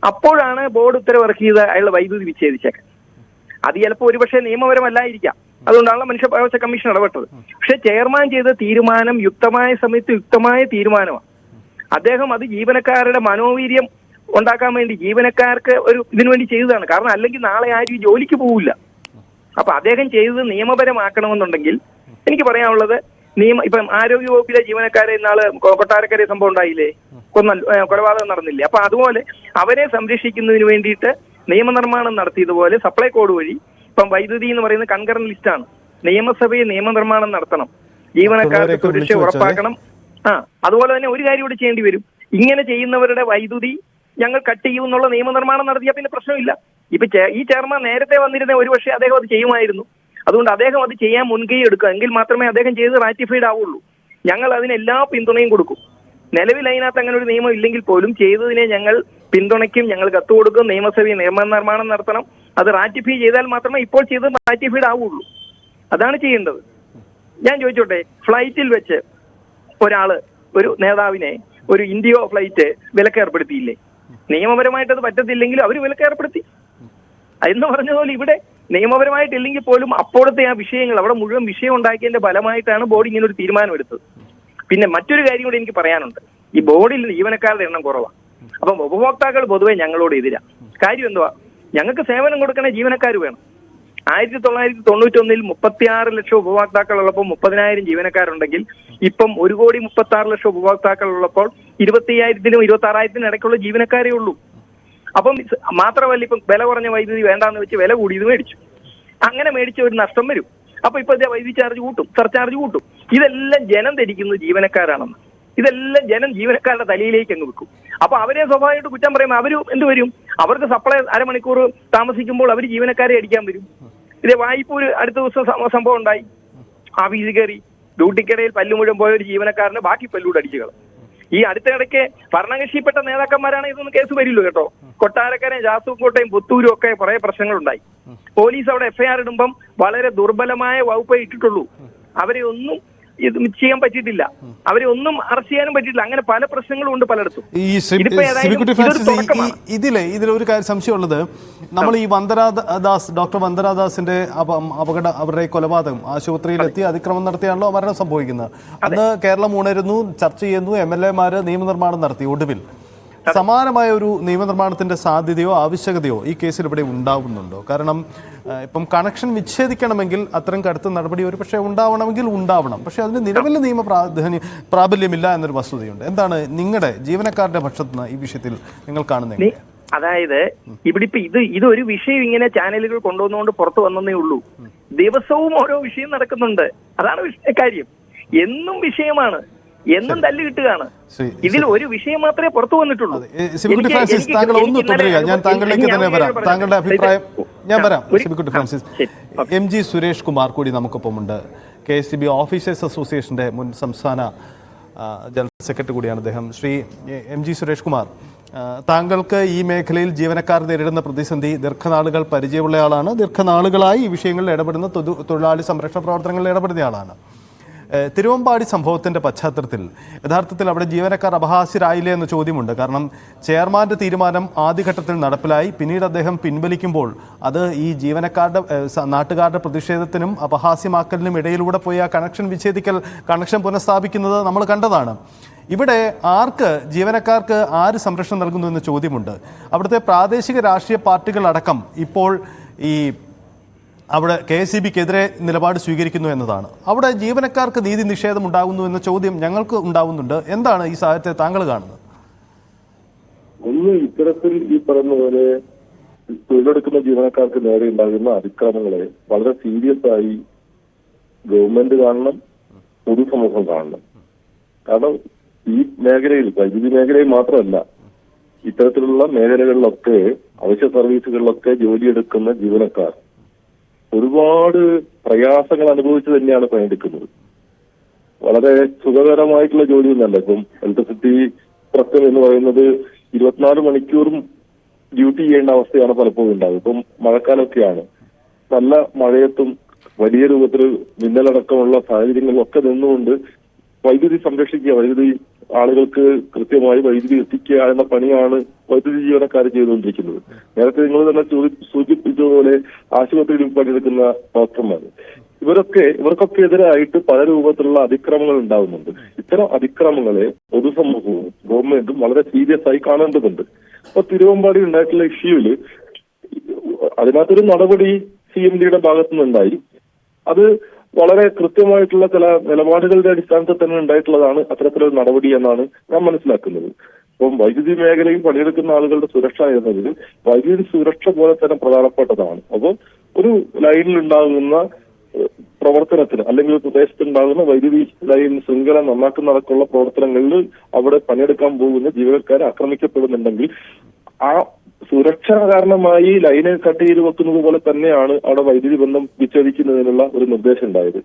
അപ്പോഴാണ് ബോർഡ് ഉത്തരവിറക്കിയത് അയാളുടെ വൈദ്യുതി വിച്ഛേദിച്ചേക്കാൻ. അത് ചിലപ്പോൾ ഒരുപക്ഷെ നിയമപരമല്ലായിരിക്കാം, അതുകൊണ്ടാണല്ലോ മനുഷ്യാവകാശ കമ്മീഷൻ ഇടപെട്ടത്. പക്ഷെ ചെയർമാൻ ചെയ്ത തീരുമാനം യുക്തമായ സമയത്ത് യുക്തമായ തീരുമാനമാണ്. അദ്ദേഹം അത് ജീവനക്കാരുടെ മനോവീര്യം ഉണ്ടാക്കാൻ വേണ്ടി, ജീവനക്കാർക്ക് ഒരു ഇതിനു വേണ്ടി ചെയ്തതാണ്. കാരണം അല്ലെങ്കിൽ നാളെ ആരും ജോലിക്ക് പോവില്ല. അപ്പൊ അദ്ദേഹം ചെയ്തത് നിയമപരമാക്കണമെന്നുണ്ടെങ്കിൽ എനിക്ക് പറയാനുള്ളത്, ഇപ്പം ആരോഗ്യവകുപ്പിലെ ജീവനക്കാരെ ഇന്നാള് കൊട്ടാരക്കര സംഭവം ഉണ്ടായില്ലേ, കൊലപാതകം നടന്നില്ലേ? അപ്പൊ അതുപോലെ അവരെ സംരക്ഷിക്കുന്നതിന് വേണ്ടിയിട്ട് നിയമനിർമ്മാണം നടത്തിയതുപോലെ സപ്ലൈ കോഡ് വഴി ഇപ്പം വൈദ്യുതി എന്ന് പറയുന്ന കൺകറന്റ് ലിസ്റ്റാണ്. നിയമസഭയിൽ നിയമനിർമ്മാണം നടത്തണം, ജീവനക്കാർക്ക് സുരക്ഷ ഉറപ്പാക്കണം. അതുപോലെ തന്നെ ഒരു കാര്യം കൂടി ചെയ്യേണ്ടി വരും. ഇങ്ങനെ ചെയ്യുന്നവരുടെ വൈദ്യുതി ഞങ്ങൾ കട്ട് ചെയ്യും എന്നുള്ള നിയമനിർമ്മാണം നടത്തിയാൽ പിന്നെ പ്രശ്നമില്ല. ഇപ്പൊ ഈ ചെയർമാൻ നേരത്തെ വന്നിരുന്ന ഒരുപക്ഷെ അദ്ദേഹം അത് ചെയ്യുമായിരുന്നു. അതുകൊണ്ട് അദ്ദേഹം അത് ചെയ്യാൻ മുൻകൈ എടുക്കുക, എങ്കിൽ മാത്രമേ അദ്ദേഹം ചെയ്ത് റാറ്റിഫൈഡ് ആവുള്ളൂ. ഞങ്ങൾ അതിന് എല്ലാ പിന്തുണയും കൊടുക്കും. നിലവിൽ അതിനകത്ത് അങ്ങനെ ഒരു നിയമം ഇല്ലെങ്കിൽ പോലും ചെയ്തതിനെ ഞങ്ങൾ പിന്തുണയ്ക്കും, ഞങ്ങൾ കത്ത് കൊടുക്കും. നിയമസഭയിൽ നിയമനിർമ്മാണം നടത്തണം, അത് റാറ്റിഫൈ ചെയ്താൽ മാത്രമേ ഇപ്പോൾ ചെയ്ത് റാറ്റിഫൈഡ് ആവുള്ളൂ. അതാണ് ചെയ്യേണ്ടത്. ഞാൻ ചോദിച്ചോട്ടെ, ഫ്ലൈറ്റിൽ വെച്ച് ഒരു നേതാവിനെ ഒരു ഇന്ത്യോ ഫ്ലൈറ്റ് വിലക്കേർപ്പെടുത്തിയില്ലേ? നിയമപരമായിട്ട് അത് പറ്റത്തില്ലെങ്കിൽ അവർ വിലക്കേർപ്പെടുത്തി എന്ന് പറഞ്ഞതുപോലെ ഇവിടെ നിയമപരമായിട്ടില്ലെങ്കിൽ പോലും അപ്പോഴത്തെ ആ വിഷയങ്ങൾ അവിടെ മുഴുവൻ വിഷയം ഉണ്ടാക്കിയതിന്റെ ഫലമായിട്ടാണ് ബോർഡ് ഇങ്ങനെ ഒരു തീരുമാനം എടുത്തത്. പിന്നെ മറ്റൊരു കാര്യം കൂടി എനിക്ക് പറയാനുണ്ട്. ഈ ബോർഡിൽ ജീവനക്കാരുടെ എണ്ണം കുറവാണ്. അപ്പം ഉപഭോക്താക്കൾ പൊതുവെ ഞങ്ങളോട് എതിരാ. കാര്യം എന്തുവാ? ഞങ്ങൾക്ക് സേവനം കൊടുക്കണ ജീവനക്കാർ വേണം. 1991 36 ലക്ഷം ഉപഭോക്താക്കളുള്ളപ്പോൾ 30,000 ജീവനക്കാരുണ്ടെങ്കിൽ ഇപ്പം 1,36,00,000 ഉപഭോക്താക്കളുള്ളപ്പോൾ 25,000-നും 26,000-നും ഇടയ്ക്കുള്ള ജീവനക്കാരേ ഉള്ളൂ. അപ്പം മാത്രമല്ല, ഇപ്പം വില കുറഞ്ഞ വൈദ്യുതി വേണ്ടാന്ന് വെച്ച് വില കൂടിയത് മേടിച്ചു. അങ്ങനെ മേടിച്ച ഒരു നഷ്ടം വരും. അപ്പൊ ഇപ്പൊ വൈദ്യുതി ചാർജ് കൂട്ടും, സർചാർജ് കൂട്ടും. ഇതെല്ലാം ജനം ധരിക്കുന്നത് ജീവനക്കാരാണെന്ന്. ഇതെല്ലാം ജനം ജീവനക്കാരുടെ തലയിലേക്ക് അങ്ങ് വെക്കും. അപ്പൊ അവരെ സ്വാഭാവികമായിട്ട് കുറ്റം പറയുമ്പോൾ അവര് എന്ത് വരും? അവർക്ക് സപ്ലൈ അരമണിക്കൂർ താമസിക്കുമ്പോൾ അവർ ജീവനക്കാരെ അടിക്കാൻ വരും. ഇതേ വായ്പൂര് അടുത്ത ദിവസം സംഭവം ഉണ്ടായി. ആഫീസിൽ കയറി ഡ്യൂട്ടിക്കിടയിൽ പല്ലു മുഴുവൻ പോയ ഒരു ജീവനക്കാരന് ബാക്കി പല്ലൂടെ അടിച്ചു കളയും. ഈ അടുത്തിടയ്ക്ക് ഭരണകക്ഷിപ്പെട്ട നേതാക്കന്മാരാണ് ഇതൊന്നും കേസ് വരില്ലോ കേട്ടോ. കൊട്ടാരക്കരയും ജാസൂക്കോട്ടയും പുത്തൂരും ഒക്കെ കുറെ പ്രശ്നങ്ങളുണ്ടായി. പോലീസ് അവിടെ എഫ്ഐആർ ഇടുമ്പം വളരെ ദുർബലമായ വകുപ്പേ ഇട്ടിട്ടുള്ളൂ. അവരെ ഒന്നും ഇത് ചെയ്യാൻ പറ്റിയിട്ടില്ല. അവരെ ഒന്നും അറസ്റ്റ് ചെയ്യാനും പറ്റിയിട്ടില്ല. അങ്ങനെ പല പ്രശ്നങ്ങളും ഉണ്ട് പലയിടത്തും. ഇതിലൊരു കാര്യം സംശയമുള്ളത്, നമ്മൾ ഈ ഡോക്ടർ വന്ദനാദാസിന്റെ അപകടം, അവരുടെ കൊലപാതകം, ആശുപത്രിയിലെത്തി അതിക്രമം നടത്തിയാണല്ലോ മരണം സംഭവിക്കുന്നത്. അന്ന് കേരളം ഉണരുന്നു, ചർച്ച ചെയ്യുന്നു, MLA-മാര് നിയമനിർമ്മാണം നടത്തി. ഒടുവിൽ സമാനമായ ഒരു നിയമനിർമ്മാണത്തിന്റെ സാധ്യതയോ ആവശ്യകതയോ ഈ കേസിൽ ഇവിടെ ഉണ്ടാവുന്നുണ്ടോ? കാരണം ഇപ്പം കണക്ഷൻ വിച്ഛേദിക്കണമെങ്കിൽ അത്തരം കടുത്ത നടപടി ഒരു പക്ഷേ ഉണ്ടാവണമെങ്കിൽ ഉണ്ടാവണം. പക്ഷെ അതിന് നിലവിൽ നിയമ പ്രാബല്യമില്ല എന്നൊരു വസ്തുതയുണ്ട്. എന്താണ് നിങ്ങളുടെ ജീവനക്കാരുടെ പക്ഷത്ത് നിന്ന് ഈ വിഷയത്തിൽ നിങ്ങൾ കാണുന്നത്? അതായത് ഇവിടെ ഇപ്പൊ ഇതൊരു വിഷയം ഇങ്ങനെ ചാനലുകൾ കൊണ്ടുവന്നുകൊണ്ട് പുറത്തു വന്നേ ഉള്ളൂ. ദിവസവും ഓരോ വിഷയം നടക്കുന്നുണ്ട്. അതാണ് കാര്യം. എന്നും വിഷയമാണ്, എന്നും തല്ല് കിട്ടുകയാണ്. ഇതിൽ ഒരു വിഷയം മാത്രമേ പുറത്തു വന്നിട്ടുള്ളൂ. താങ്കൾ ഒന്ന് തുടരുക, ഞാൻ താങ്കളിലേക്ക് തന്നെ വരാം. താങ്കളുടെ അഭിപ്രായം ഞാൻ വരാം. സിബിക്കുട്ടി ഫ്രാൻസിസ്, MG സുരേഷ് കുമാർ കൂടി നമുക്കൊപ്പമുണ്ട്. KSEB ഓഫീസേഴ്സ് അസോസിയേഷന്റെ മുൻ സംസ്ഥാന ജനറൽ സെക്രട്ടറി കൂടിയാണ് അദ്ദേഹം. ശ്രീ MG സുരേഷ് കുമാർ, താങ്കൾക്ക് ഈ മേഖലയിൽ ജീവനക്കാർ നേരിടുന്ന പ്രതിസന്ധി ദീർഘനാളുകൾ പരിചയമുള്ളയാളാണ്. ദീർഘനാളുകളായി ഈ വിഷയങ്ങളിൽ ഇടപെടുന്ന തൊഴിലാളി സംരക്ഷണ പ്രവർത്തനങ്ങളിൽ ഇടപെടുന്നയാളാണ്. തിരുവമ്പാടി സംഭവത്തിൻ്റെ പശ്ചാത്തലത്തിൽ യഥാർത്ഥത്തിൽ അവിടെ ജീവനക്കാർ അപഹാസ്യരായില്ലേ എന്ന ചോദ്യമുണ്ട്. കാരണം ചെയർമാൻ്റെ തീരുമാനം ആദ്യഘട്ടത്തിൽ നടപ്പിലായി, പിന്നീട് അദ്ദേഹം പിൻവലിക്കുമ്പോൾ അത് ഈ ജീവനക്കാരുടെ നാട്ടുകാരുടെ പ്രതിഷേധത്തിനും അപഹാസ്യമാക്കലിനും ഇടയിലൂടെ പോയി ആ കണക്ഷൻ വിച്ഛേദിക്കൽ, കണക്ഷൻ പുനഃസ്ഥാപിക്കുന്നത് നമ്മൾ കണ്ടതാണ്. ഇവിടെ ജീവനക്കാർക്ക് ആര് സംരക്ഷണം നൽകുന്നു എന്ന ചോദ്യമുണ്ട്. അവിടുത്തെ പ്രാദേശിക രാഷ്ട്രീയ പാർട്ടികളടക്കം ഇപ്പോൾ ഈ അവിടെ KSEBക്കെതിരെ നിലപാട് സ്വീകരിക്കുന്നു എന്നതാണ്. അവിടെ ജീവനക്കാർക്ക് നീതി നിഷേധം ഉണ്ടാകുന്നു എന്ന ചോദ്യം ഞങ്ങൾക്ക് ഉണ്ടാകുന്നുണ്ട്. എന്താണ് ഈ സാഹചര്യത്തെ താങ്കൾ കാണുന്നത്? ഒന്ന്, ഇത്തരത്തിൽ ഈ പറയുന്ന പോലെ തൊഴിലെടുക്കുന്ന ജീവനക്കാർക്ക് നേരെ ഉണ്ടാകുന്ന അതിക്രമങ്ങളെ വളരെ സീരിയസ് ആയി ഗവൺമെന്റ് കാണണം, പൊതുസമൂഹം കാണണം. കാരണം ഈ മേഖലയിൽ, വൈദ്യുതി മേഖലയിൽ മാത്രമല്ല, ഇത്തരത്തിലുള്ള മേഖലകളിലൊക്കെ അവശ്യ സർവീസുകളിലൊക്കെ ജോലിയെടുക്കുന്ന ജീവനക്കാർ ഒരുപാട് പ്രയാസങ്ങൾ അനുഭവിച്ച് തന്നെയാണ് പണിയെടുക്കുന്നത്. വളരെ സുഖകരമായിട്ടുള്ള ജോലിയൊന്നല്ല. ഇപ്പം ഇലക്ട്രിസിറ്റി പ്രശ്നം എന്ന് പറയുന്നത് 24 മണിക്കൂറും ഡ്യൂട്ടി ചെയ്യേണ്ട അവസ്ഥയാണ് പലപ്പോഴും ഉണ്ടാകും. ഇപ്പം മഴക്കാലമൊക്കെയാണ്. നല്ല മഴയത്തും വലിയ രൂപത്തിൽ മിന്നലടക്കമുള്ള സാഹചര്യങ്ങളിലൊക്കെ നിന്നുകൊണ്ട് വൈദ്യുതി സംരക്ഷിക്കുക, വൈദ്യുതി ആളുകൾക്ക് കൃത്യമായി വൈദ്യുതി എത്തിക്കുക എന്ന പണിയാണ് വൈദ്യുതി ജീവനക്കാർ ചെയ്തുകൊണ്ടിരിക്കുന്നത്. നേരത്തെ നിങ്ങൾ തന്നെ സൂചിപ്പിച്ചതുപോലെ ആശുപത്രിയിൽ പണിയെടുക്കുന്ന ഡോക്ടർമാർ, ഇവർക്കൊക്കെ എതിരായിട്ട് പല രൂപത്തിലുള്ള അതിക്രമങ്ങൾ ഉണ്ടാകുന്നുണ്ട്. ഇത്തരം അതിക്രമങ്ങളെ പൊതുസമൂഹവും ഗവൺമെന്റും വളരെ സീരിയസ് ആയി കാണേണ്ടതുണ്ട്. അപ്പൊ തിരുവമ്പാടി ഉണ്ടായിട്ടുള്ള ഇഷ്യൂവില് അതിനകത്തൊരു നടപടി CMDയുടെ ഭാഗത്തുനിന്നുണ്ടായി. അത് വളരെ കൃത്യമായിട്ടുള്ള ചില നിലപാടുകളുടെ അടിസ്ഥാനത്തിൽ തന്നെ ഉണ്ടായിട്ടുള്ളതാണ് അത്തരത്തിലൊരു നടപടി എന്നാണ് ഞാൻ മനസ്സിലാക്കുന്നത്. അപ്പം വൈദ്യുതി മേഖലയിൽ പണിയെടുക്കുന്ന ആളുകളുടെ സുരക്ഷ എന്നതിൽ വൈദ്യുതി സുരക്ഷ പോലെ തന്നെ പ്രധാനപ്പെട്ടതാണ്. അപ്പം ഒരു ലൈനിൽ ഉണ്ടാകുന്ന പ്രവർത്തനത്തിന് അല്ലെങ്കിൽ പ്രദേശത്തുണ്ടാകുന്ന വൈദ്യുതി ലൈൻ ശൃംഖല നന്നാക്കുന്നതടക്കമുള്ള പ്രവർത്തനങ്ങളിൽ അവിടെ പണിയെടുക്കാൻ പോകുന്ന ജീവനക്കാരെ ആക്രമിക്കപ്പെടുന്നുണ്ടെങ്കിൽ ആ സുരക്ഷാ കാരണമായി ലൈന് കട്ട് ചെയ്ത് വെക്കുന്നത് പോലെ തന്നെയാണ് അവിടെ വൈദ്യുതി ബന്ധം വിച്ഛേദിക്കുന്നതിനുള്ള ഒരു നിർദ്ദേശം ഉണ്ടായത്.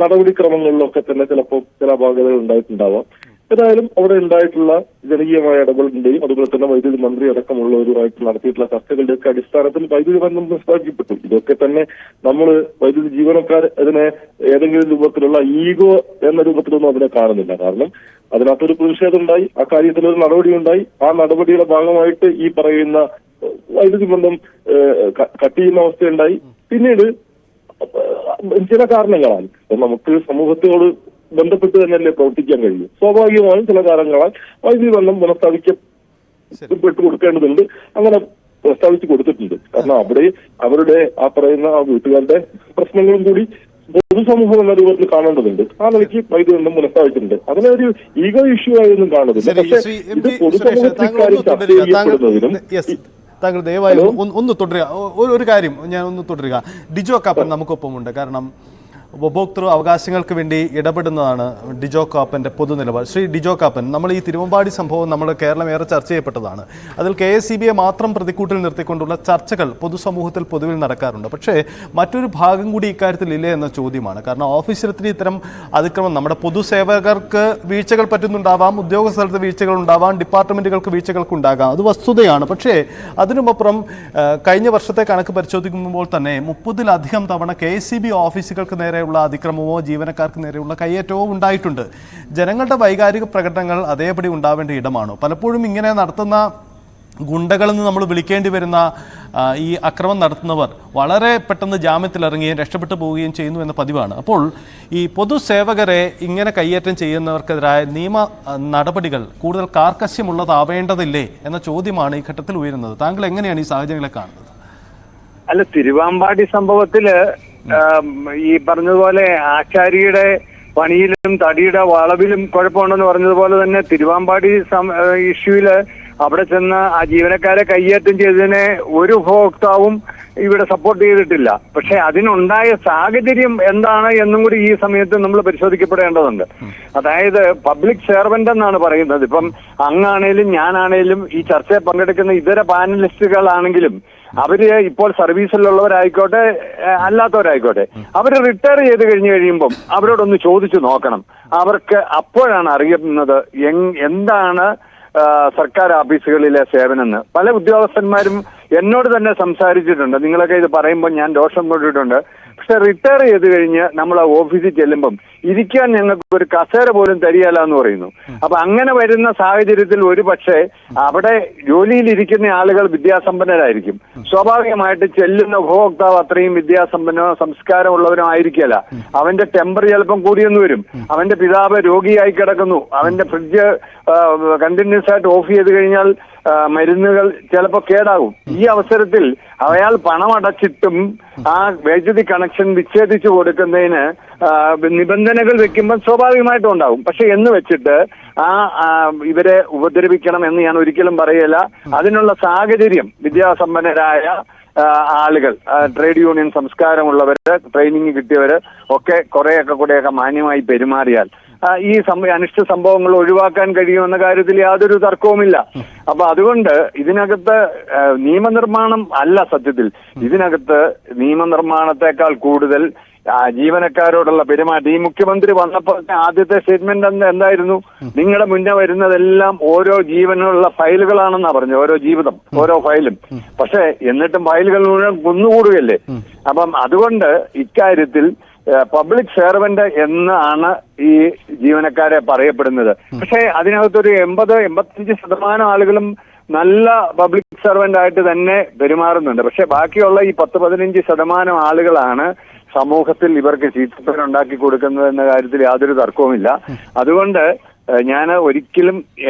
നടപടിക്രമങ്ങളിലൊക്കെ തന്നെ ചിലപ്പോൾ ചില അപാകതകൾ ഉണ്ടായിട്ടുണ്ടാവാം. ഏതായാലും അവിടെ ഉണ്ടായിട്ടുള്ള ജനകീയമായ ഇടപെടലിന്റെയും അതുപോലെ തന്നെ വൈദ്യുതി മന്ത്രി അടക്കമുള്ളവരുമായിട്ട് നടത്തിയിട്ടുള്ള ചർച്ചകളുടെ ഒക്കെ അടിസ്ഥാനത്തിൽ വൈദ്യുതി ബന്ധം പുനഃസ്ഥാപിക്കപ്പെട്ടു. ഇതൊക്കെ തന്നെ നമ്മൾ വൈദ്യുതി ജീവനക്കാർ അതിനെ ഏതെങ്കിലും രൂപത്തിലുള്ള ഈഗോ എന്ന രൂപത്തിലൊന്നും അതിനെ കാണുന്നില്ല. കാരണം അതിനകത്തൊരു പ്രതിഷേധം ഉണ്ടായി, ആ കാര്യത്തിൽ ഒരു നടപടി ഉണ്ടായി. ആ നടപടിയുടെ ഭാഗമായിട്ട് ഈ പറയുന്ന വൈദ്യുതി ബന്ധം കട്ട് ചെയ്യുന്ന അവസ്ഥയുണ്ടായി. പിന്നീട് ചില കാരണങ്ങളാൽ നമുക്ക് സമൂഹത്തോട് ബന്ധപ്പെട്ട് തന്നെയല്ലേ പ്രവർത്തിക്കാൻ കഴിയും. സ്വാഭാവികമായും ചില കാരണങ്ങളാൽ വൈദ്യുതി ബന്ധം പുനഃസ്ഥാപിക്കപ്പെട്ടു കൊടുക്കേണ്ടതുണ്ട്. അങ്ങനെ പ്രസ്താവിച്ചു കൊടുത്തിട്ടുണ്ട്. കാരണം അവിടെ അവരുടെ ആ പറയുന്ന ആ വീട്ടുകാരുടെ പ്രശ്നങ്ങളും കൂടി പൊതുസമൂഹം എന്ന രൂപത്തിൽ കാണേണ്ടതുണ്ട്. ആ നിലയ്ക്ക് വൈദ്യുതി ബന്ധം പുനഃസ്ഥാപിച്ചിട്ടുണ്ട്. അതിനൊരു ഈഗോ ഇഷ്യൂ ആയൊന്നും കാണുന്നില്ല. പക്ഷേ ഇത് പൊതുസമൂഹത്തിൽ ചർച്ച ചെയ്യപ്പെടുന്നതിനും താങ്കൾ ദയവായി ഒന്ന് തുടരുക. ഒരു കാര്യം ഞാൻ ഒന്ന് തുടരുക. ഡിജോ കാപ്പൻ നമുക്കൊപ്പമുണ്ട്. കാരണം ഉപഭോക്തൃ അവകാശങ്ങൾക്ക് വേണ്ടി ഇടപെടുന്നതാണ് ഡിജോ കാപ്പൻ്റെ പൊതുനിലപാട്. ശ്രീ ഡിജോ കാപ്പൻ, നമ്മൾ ഈ തിരുവമ്പാടി സംഭവം നമ്മൾ കേരളം ഏറെ ചർച്ച ചെയ്യപ്പെട്ടതാണ്. അതിൽ KSEBയെ മാത്രം പ്രതിക്കൂട്ടിൽ നിർത്തിക്കൊണ്ടുള്ള ചർച്ചകൾ പൊതുസമൂഹത്തിൽ പൊതുവിൽ നടക്കാറുണ്ട്. പക്ഷേ മറ്റൊരു ഭാഗം കൂടി ഇക്കാര്യത്തിൽ ഇല്ലേ എന്ന ചോദ്യമാണ്. കാരണം ഓഫീസിലെത്തി ഇത്തരം അതിക്രമം നമ്മുടെ പൊതുസേവകർക്ക് വീഴ്ചകൾ പറ്റുന്നുണ്ടാവാം, ഉദ്യോഗസ്ഥർക്ക് വീഴ്ചകൾ ഉണ്ടാവാം, ഡിപ്പാർട്ട്മെൻറ്റുകൾക്ക് വീഴ്ചകൾക്ക് ഉണ്ടാകാം, അത് വസ്തുതയാണ്. പക്ഷേ അതിനുമപ്പുറം കഴിഞ്ഞ വർഷത്തെ കണക്ക് പരിശോധിക്കുമ്പോൾ തന്നെ 30-ലധികം തവണ KSEB ഓഫീസുകൾക്ക് നേരെ അതിക്രമമോ ജീവനക്കാർക്ക് നേരെയുള്ള കയ്യേറ്റവും ഉണ്ടായിട്ടുണ്ട്. ജനങ്ങളുടെ വൈകാരിക പ്രകടനങ്ങൾ അതേപടി ഉണ്ടാവേണ്ട ഇടമാണോ? പലപ്പോഴും ഇങ്ങനെ നടത്തുന്ന ഗുണ്ടകളെന്ന് നമ്മൾ വിളിക്കേണ്ടി വരുന്ന ഈ അക്രമം നടത്തുന്നവർ വളരെ പെട്ടെന്ന് ജാമ്യത്തിലിറങ്ങുകയും രക്ഷപ്പെട്ടു പോവുകയും ചെയ്യുന്നു എന്ന പതിവാണ്. അപ്പോൾ ഈ പൊതുസേവകരെ ഇങ്ങനെ കയ്യേറ്റം ചെയ്യുന്നവർക്കെതിരായ നിയമ നടപടികൾ കൂടുതൽ കാർക്കശ്യമുള്ളതാവേണ്ടതില്ലേ എന്ന ചോദ്യമാണ് ഈ ഘട്ടത്തിൽ ഉയരുന്നത്. താങ്കൾ എങ്ങനെയാണ് ഈ സാഹചര്യങ്ങളെ കാണുന്നത്? അല്ല, തിരുവാമ്പാടി സംഭവത്തില് ഈ പറഞ്ഞതുപോലെ ആശാരിയുടെ പണിയിലും തടിയുടെ വളവിലും കുഴപ്പമുണ്ടെന്ന് പറഞ്ഞതുപോലെ തന്നെ തിരുവാമ്പാടി ഇഷ്യൂവില് അവിടെ ചെന്ന് ആ ജീവനക്കാരെ കയ്യേറ്റം ചെയ്തതിനെ ഒരു ഉപഭോക്താവും ഇവിടെ സപ്പോർട്ട് ചെയ്തിട്ടില്ല. പക്ഷെ അതിനുണ്ടായ സാഹചര്യം എന്താണ് എന്നും കൂടി ഈ സമയത്ത് നമ്മൾ പരിശോധിക്കപ്പെടേണ്ടതുണ്ട്. അതായത് പബ്ലിക് സെർവന്റ് എന്നാണ് പറയുന്നത്. ഇപ്പം അങ്ങാണേലും ഞാനാണേലും ഈ ചർച്ചയിൽ പങ്കെടുക്കുന്ന ഇതര പാനലിസ്റ്റുകളാണെങ്കിലും അവര് ഇപ്പോൾ സർവീസിലുള്ളവരായിക്കോട്ടെ അല്ലാത്തവരായിക്കോട്ടെ, അവര് റിട്ടയർ ചെയ്ത് കഴിഞ്ഞു കഴിയുമ്പം അവരോടൊന്ന് ചോദിച്ചു നോക്കണം. അവർക്ക് അപ്പോഴാണ് അറിയുന്നത് എന്താണ് സർക്കാർ ഓഫീസുകളിലെ സേവനം എന്ന്. പല ഉദ്യോഗസ്ഥന്മാരും എന്നോട് തന്നെ സംസാരിച്ചിട്ടുണ്ട്. നിങ്ങളൊക്കെ ഇത് പറയുമ്പോൾ ഞാൻ ദോഷം കൊണ്ടിട്ടുണ്ട്. പക്ഷെ റിട്ടയർ ചെയ്ത് കഴിഞ്ഞ് നമ്മൾ ആ ഓഫീസിൽ ചെല്ലുമ്പം ഇരിക്കാൻ ഞങ്ങൾക്ക് ഒരു കസേര പോലും തരികയില്ല എന്ന് പറയുന്നു. അപ്പൊ അങ്ങനെ വരുന്ന സാഹചര്യത്തിൽ ഒരു പക്ഷേ അവിടെ ജോലിയിലിരിക്കുന്ന ആളുകൾ വിദ്യാസമ്പന്നരായിരിക്കും. സ്വാഭാവികമായിട്ട് ചെല്ലുന്ന ഉപഭോക്താവ് അത്രയും വിദ്യാസമ്പന്നോ സംസ്കാരമുള്ളവനോ ആയിരിക്കില്ല. അവന്റെ ടെമ്പർ ചിലപ്പം കൂടിയെന്ന് വരും. അവന്റെ പിതാവ് രോഗിയായി കിടക്കുന്നു. അവന്റെ ഫ്രിഡ്ജ് കണ്ടിന്യൂസ് ആയിട്ട് ഓഫ് ചെയ്ത് കഴിഞ്ഞാൽ മരുന്നുകൾ ചിലപ്പോൾ കേടാകും. ഈ അവസരത്തിൽ അയാൾ പണമടച്ചിട്ടും ആ വൈദ്യുതി കണക്ഷൻ വിച്ഛേദിച്ചു കൊടുക്കുന്നതിന് നിബന്ധനകൾ വെക്കുമ്പോൾ സ്വാഭാവികമായിട്ടും ഉണ്ടാകും. പക്ഷെ എന്ന് വെച്ചിട്ട് ഇവരെ ഉപദ്രവിക്കണം എന്ന് ഞാൻ ഒരിക്കലും പറയില്ല. അതിനുള്ള സാഹചര്യം വിദ്യാസമ്പന്നരായ ആളുകൾ, ട്രേഡ് യൂണിയൻ സംസ്കാരമുള്ളവര്, ട്രെയിനിങ് കിട്ടിയവര് ഒക്കെ കൂടെയൊക്കെ മാന്യമായി പെരുമാറിയാൽ ഈ അനിഷ്ട സംഭവങ്ങൾ ഒഴിവാക്കാൻ കഴിയുമെന്ന കാര്യത്തിൽ യാതൊരു തർക്കവുമില്ല. അപ്പൊ അതുകൊണ്ട് ഇതിനകത്ത് നിയമനിർമ്മാണം അല്ല, സത്യത്തിൽ ഇതിനകത്ത് നിയമനിർമ്മാണത്തെക്കാൾ കൂടുതൽ ജീവനക്കാരോടുള്ള പെരുമാറ്റം. ഈ മുഖ്യമന്ത്രി വന്നപ്പോൾ ആദ്യത്തെ സ്റ്റേറ്റ്മെന്റ് എന്തായിരുന്നു? നിങ്ങളുടെ മുന്നേ വരുന്നതെല്ലാം ഓരോ ജീവനുള്ള ഫയലുകളാണെന്നാ പറഞ്ഞു. ഓരോ ജീവിതം, ഓരോ ഫയലും. പക്ഷെ എന്നിട്ടും ഫയലുകൾ മുഴുവൻ കുന്നുകൂടുകയല്ലേ. അപ്പം അതുകൊണ്ട് ഇക്കാര്യത്തിൽ പബ്ലിക് സെർവന്റ് എന്നാണ് ഈ ജീവനക്കാരെ പറയപ്പെടുന്നത്. പക്ഷെ അതിനകത്തൊരു 80-85% ആളുകളും നല്ല പബ്ലിക് സെർവന്റ് ആയിട്ട് തന്നെ പെരുമാറുന്നുണ്ട്. പക്ഷെ ബാക്കിയുള്ള ഈ 10-15% ആളുകളാണ് സമൂഹത്തിൽ ഇവർക്ക് ചീത്തപ്പേരുണ്ടാക്കി കൊടുക്കുന്നത് എന്ന കാര്യത്തിൽ യാതൊരു തർക്കവുമില്ല. അതുകൊണ്ട് ഞാൻ ഒരിക്കലും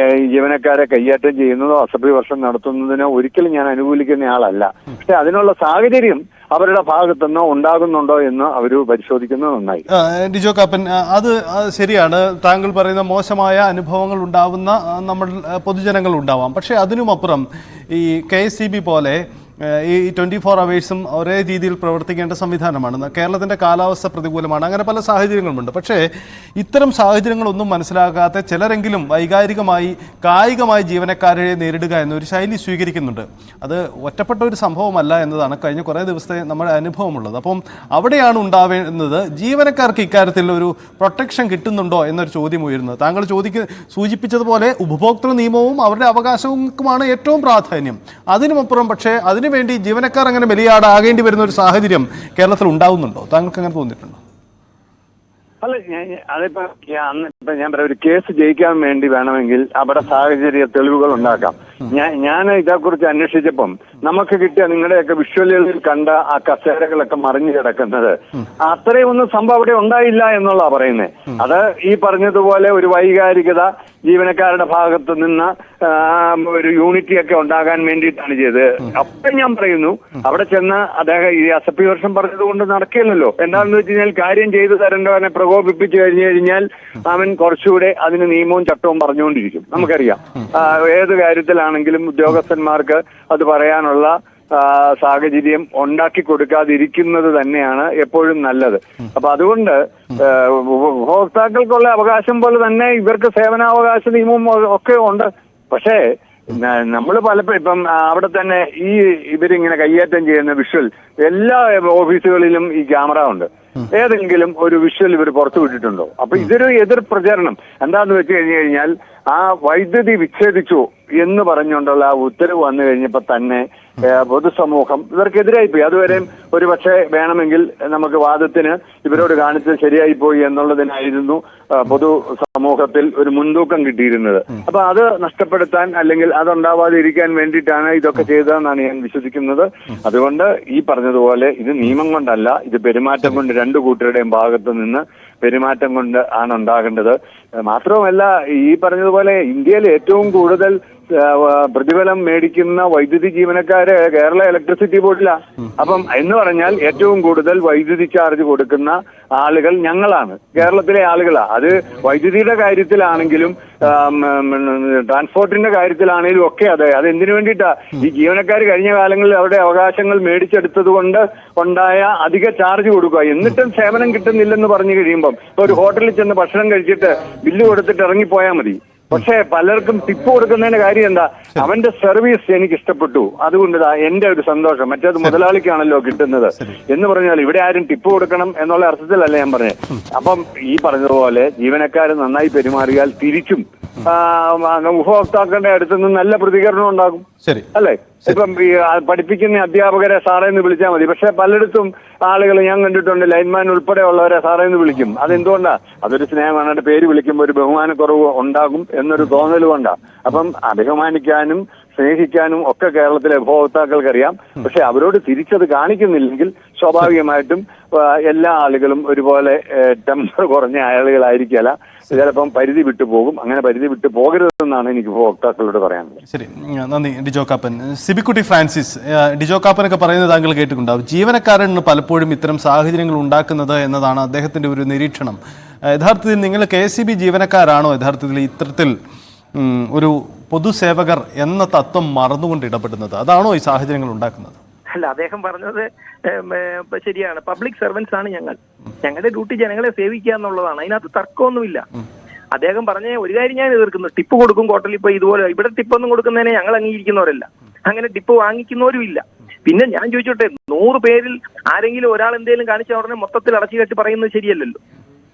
ജീവനക്കാരെ കയ്യേറ്റം ചെയ്യുന്നതോ അസഭ്യവർഷം നടത്തുന്നതിനോ ഒരിക്കലും ഞാൻ അനുകൂലിക്കുന്ന ആളല്ല. പക്ഷെ അതിനുള്ള സാഹചര്യം അവരുടെ ഭാഗത്തുനിന്നോ ഉണ്ടാകുന്നുണ്ടോ എന്ന് അവർ പരിശോധിക്കുന്നത് നന്നായി. ഡിജോ കാപ്പൻ, അത് ശരിയാണ്. താങ്കൾ പറയുന്ന മോശമായ അനുഭവങ്ങൾ ഉണ്ടാവുന്ന നമ്മൾ പൊതുജനങ്ങൾ ഉണ്ടാവാം. പക്ഷേ അതിനുമപ്പുറം ഈ KSEB പോലെ ഈ 24 അവേഴ്സും ഒരേ രീതിയിൽ പ്രവർത്തിക്കേണ്ട സംവിധാനമാണ്. കേരളത്തിൻ്റെ കാലാവസ്ഥ പ്രതികൂലമാണ്, അങ്ങനെ പല സാഹചര്യങ്ങളുമുണ്ട്. പക്ഷേ ഇത്തരം സാഹചര്യങ്ങളൊന്നും മനസ്സിലാക്കാത്ത ചിലരെങ്കിലും വൈകാരികമായി കായികമായി ജീവനക്കാരെ നേരിടുക എന്നൊരു ശൈലി സ്വീകരിക്കുന്നുണ്ട്. അത് ഒറ്റപ്പെട്ട ഒരു സംഭവമല്ല എന്നതാണ് കഴിഞ്ഞ കുറേ ദിവസത്തെ നമ്മുടെ അനുഭവമുള്ളത്. അപ്പം അവിടെയാണ് ഉണ്ടാവേണ്ടത് ജീവനക്കാർക്ക് ഇക്കാര്യത്തിൽ ഒരു പ്രൊട്ടക്ഷൻ കിട്ടുന്നുണ്ടോ എന്നൊരു ചോദ്യം ഉയരുന്നത്. താങ്കൾ സൂചിപ്പിച്ചതുപോലെ ഉപഭോക്തൃ നിയമവും അവരുടെ അവകാശവുമാണ് ഏറ്റവും പ്രാധാന്യം. അതിനുമപ്പുറം പക്ഷേ അതിനുവേണ്ടി ജീവനക്കാർ അങ്ങനെ ബലിയാടാകേണ്ടി വരുന്ന ഒരു സാഹചര്യം കേരളത്തിൽ ഉണ്ടാവുന്നുണ്ടോ? താങ്കൾക്ക് അങ്ങനെ തോന്നിയിട്ടുണ്ടോ? അല്ല, അതിപ്പോ ഞാൻ പറയാം, ഒരു കേസ് ജയിക്കാൻ വേണ്ടി വേണമെങ്കിൽ അവിടെ സാഹചര്യ തെളിവുകൾ ഉണ്ടാക്കാം. ഞാൻ ഇതേക്കുറിച്ച് അന്വേഷിച്ചപ്പം നമുക്ക് കിട്ടിയ നിങ്ങളുടെയൊക്കെ വിഷ്വലുകളിൽ കണ്ട ആ കസേരകളൊക്കെ മറിഞ്ഞു കിടക്കുന്നത് അത്രയും ഒന്നും സംഭവം അവിടെ ഉണ്ടായില്ല എന്നുള്ള പറയുന്നത്. അത് ഈ പറഞ്ഞതുപോലെ ഒരു വൈകാരികത ജീവനക്കാരുടെ ഭാഗത്ത് നിന്ന് ഒരു യൂണിറ്റി ഒക്കെ ഉണ്ടാകാൻ വേണ്ടിയിട്ടാണ് ചെയ്തത്. അപ്പം ഞാൻ പറയുന്നു, അവിടെ ചെന്ന് അദ്ദേഹം ഈ അസഭ്യ വർഷം പറഞ്ഞത് കൊണ്ട് നടക്കില്ലല്ലോ. എന്താണെന്ന് വെച്ച് കഴിഞ്ഞാൽ കാര്യം ചെയ്തു തരേണ്ടവനെ പ്രകോപിപ്പിച്ചു കഴിഞ്ഞാൽ അവൻ കുറച്ചുകൂടെ അതിന് നിയമവും ചട്ടവും പറഞ്ഞുകൊണ്ടിരിക്കും. നമുക്കറിയാം, ഏത് കാര്യത്തിലാണെങ്കിലും ഉദ്യോഗസ്ഥന്മാർക്ക് അത് പറയാനുള്ള സാഹചര്യം ഉണ്ടാക്കി കൊടുക്കാതിരിക്കുന്നത് തന്നെയാണ് എപ്പോഴും നല്ലത്. അപ്പൊ അതുകൊണ്ട് ഉപഭോക്താക്കൾക്കുള്ള അവകാശം പോലെ തന്നെ ഇവർക്ക് സേവനാവകാശ നിയമവും ഒക്കെ ഉണ്ട്. പക്ഷേ നമ്മൾ പലപ്പോഴും ഇപ്പം അവിടെ തന്നെ ഇവരിങ്ങനെ കയ്യേറ്റം ചെയ്യുന്ന വിഷ്വൽ എല്ലാ ഓഫീസുകളിലും ഈ ക്യാമറ ഉണ്ട്. ഏതെങ്കിലും ഒരു വിഷ്വൽ ഇവർ പുറത്തു വിട്ടിട്ടുണ്ടോ? അപ്പൊ ഇതൊരു എതിർ പ്രചരണം. എന്താന്ന് വെച്ച് കഴിഞ്ഞാൽ ആ വൈദ്യുതി വിച്ഛേദിച്ചു എന്ന് പറഞ്ഞുകൊണ്ടുള്ള ആ ഉത്തരവ് വന്നു കഴിഞ്ഞപ്പോ തന്നെ പൊതുസമൂഹം ഇവർക്കെതിരായി പോയി. അതുവരെയും ഒരു പക്ഷേ വേണമെങ്കിൽ നമുക്ക് വാദത്തിന് ഇവരോട് കാണിച്ചത് ശരിയായി പോയി എന്നുള്ളതിനായിരുന്നു പൊതു സമൂഹത്തിൽ ഒരു മുൻതൂക്കം കിട്ടിയിരുന്നത്. അപ്പൊ അത് നഷ്ടപ്പെടുത്താൻ അല്ലെങ്കിൽ അതുണ്ടാവാതെ ഇരിക്കാൻ വേണ്ടിയിട്ടാണ് ഇതൊക്കെ ചെയ്തതെന്നാണ് ഞാൻ വിശ്വസിക്കുന്നത്. അതുകൊണ്ട് ഈ പറഞ്ഞതുപോലെ ഇത് നിയമം കൊണ്ടല്ല, ഇത് പെരുമാറ്റം കൊണ്ട്, രണ്ടു കൂട്ടരുടെയും ഭാഗത്തു നിന്ന് പെരുമാറ്റം കൊണ്ട് ആണ് ഉണ്ടാകേണ്ടത്. മാത്രവുമല്ല, ഈ പറഞ്ഞതുപോലെ ഇന്ത്യയിൽ ഏറ്റവും കൂടുതൽ പ്രതിഫലം മേടിക്കുന്ന വൈദ്യുതി ജീവനക്കാര് കേരള ഇലക്ട്രിസിറ്റി ബോർഡിലാണ്. അപ്പം എന്ന് പറഞ്ഞാൽ ഏറ്റവും കൂടുതൽ വൈദ്യുതി ചാർജ് കൊടുക്കുന്ന ആളുകൾ ഞങ്ങളാണ്, കേരളത്തിലെ ആളുകളാണ്. അത് വൈദ്യുതിയുടെ കാര്യത്തിലാണെങ്കിലും ട്രാൻസ്പോർട്ടിന്റെ കാര്യത്തിലാണെങ്കിലും ഒക്കെ അതെ. അത് എന്തിനു വേണ്ടിയിട്ടാ? ഈ ജീവനക്കാർ കഴിഞ്ഞ കാലങ്ങളിൽ അവരുടെ അവകാശങ്ങൾ മേടിച്ചെടുത്തത് കൊണ്ട് ഉണ്ടായ അധിക ചാർജ് കൊടുക്കുക. എന്നിട്ടും സേവനം കിട്ടുന്നില്ലെന്ന് പറഞ്ഞു കഴിയുമ്പം ഇപ്പൊ ഒരു ഹോട്ടലിൽ ചെന്ന് ഭക്ഷണം കഴിച്ചിട്ട് ബില്ല് കൊടുത്തിട്ട് ഇറങ്ങിപ്പോയാൽ മതി. പക്ഷേ പലർക്കും ടിപ്പ് കൊടുക്കുന്നതിന്റെ കാര്യം എന്താ? അവന്റെ സർവീസ് എനിക്ക് ഇഷ്ടപ്പെട്ടു, അതുകൊണ്ടിതാ എന്റെ ഒരു സന്തോഷം, മറ്റേത് മുതലാളിക്കാണല്ലോ കിട്ടുന്നത് എന്ന് പറഞ്ഞാൽ ഇവിടെ ആരും ടിപ്പ് കൊടുക്കണം എന്നുള്ള അർത്ഥത്തിലല്ല ഞാൻ പറഞ്ഞത്. അപ്പം ഈ പറഞ്ഞതുപോലെ ജീവനക്കാർ നന്നായി പെരുമാറിയാൽ തിരിച്ചും ഉപഭോക്താക്കളുടെ അടുത്തുനിന്ന് നല്ല പ്രതികരണം ഉണ്ടാകും. അല്ലേ? ഇപ്പം ഈ പഠിപ്പിക്കുന്ന അധ്യാപകരെ സാറേ എന്ന് വിളിച്ചാൽ മതി. പക്ഷെ പലയിടത്തും ആളുകൾ ഞാൻ കണ്ടിട്ടുണ്ട്, ലൈൻമാൻ ഉൾപ്പെടെ ഉള്ളവരെ സാറേ എന്ന് വിളിക്കും. അതെന്തുകൊണ്ടാ? അതൊരു സ്നേഹമാണ്. പേര് വിളിക്കുമ്പോൾ ഒരു ബഹുമാനക്കുറവ് ഉണ്ടാകും എന്നൊരു തോന്നൽ കൊണ്ടാ. അപ്പം അഭിമാനിക്കാനും സ്നേഹിക്കാനും ഒക്കെ കേരളത്തിലെ ഉപഭോക്താക്കൾക്കറിയാം. പക്ഷെ അവരോട് തിരിച്ചത് കാണിക്കുന്നില്ലെങ്കിൽ സ്വാഭാവികമായിട്ടും എല്ലാ ആളുകളും ഒരുപോലെ ടെമ്പർ കുറഞ്ഞ ആളുകളായിരിക്കല, ചിലപ്പം പരിധി വിട്ടു പോകും. അങ്ങനെ പരിധി വിട്ടു പോകരുതെന്നാണ് എനിക്ക് ഉപഭോക്താക്കളോട് പറയാനുള്ളത്. ശരി, നന്ദി ഡിജോ കാപ്പൻ. സിബിക്കുട്ടി ഫ്രാൻസിസ്, ഡിജോ കാപ്പനൊക്കെ പറയുന്നത് താങ്കൾ കേട്ടിട്ടുണ്ടാവും. ജീവനക്കാരന് പലപ്പോഴും ഇത്തരം സാഹചര്യങ്ങൾ ഉണ്ടാക്കുന്നത് എന്നതാണ് അദ്ദേഹത്തിന്റെ ഒരു നിരീക്ഷണം. യഥാർത്ഥത്തിൽ നിങ്ങൾ KSEB ജീവനക്കാരാണോ യഥാർത്ഥത്തിൽ ഇത്തരത്തിൽ ഒരു പൊതുസേവകർ എന്ന തത്വം മറന്നുകൊണ്ട് ഇടപെടുന്നത്? അതാണോ ഈ സാഹചര്യങ്ങൾ ഉണ്ടാക്കുന്നത്? അല്ല, അദ്ദേഹം പറഞ്ഞത് ശരിയാണ്. പബ്ലിക് സർവൻസ് ആണ് ഞങ്ങൾ. ഞങ്ങളുടെ ഡ്യൂട്ടി ജനങ്ങളെ സേവിക്കുക എന്നുള്ളതാണ്. അതിനകത്ത് തർക്കമൊന്നുമില്ല. അദ്ദേഹം പറഞ്ഞ ഒരു കാര്യം ഞാൻ എതിർക്കുന്നു. ടിപ്പ് കൊടുക്കും ഹോട്ടലിൽ പോയി. ഇതുപോലെ ഇവിടെ ടിപ്പൊന്നും കൊടുക്കുന്നതിനെ ഞങ്ങൾ അംഗീകരിക്കുന്നവരല്ല. അങ്ങനെ ടിപ്പ് വാങ്ങിക്കുന്നവരും ഇല്ല. പിന്നെ ഞാൻ ചോദിച്ചോട്ടെ, 100 പേരിൽ ആരെങ്കിലും ഒരാൾ എന്തെങ്കിലും കാണിച്ച ഉടനെ മൊത്തത്തിൽ അടച്ചു കെട്ടി പറയുന്നത് ശരിയല്ലല്ലോ.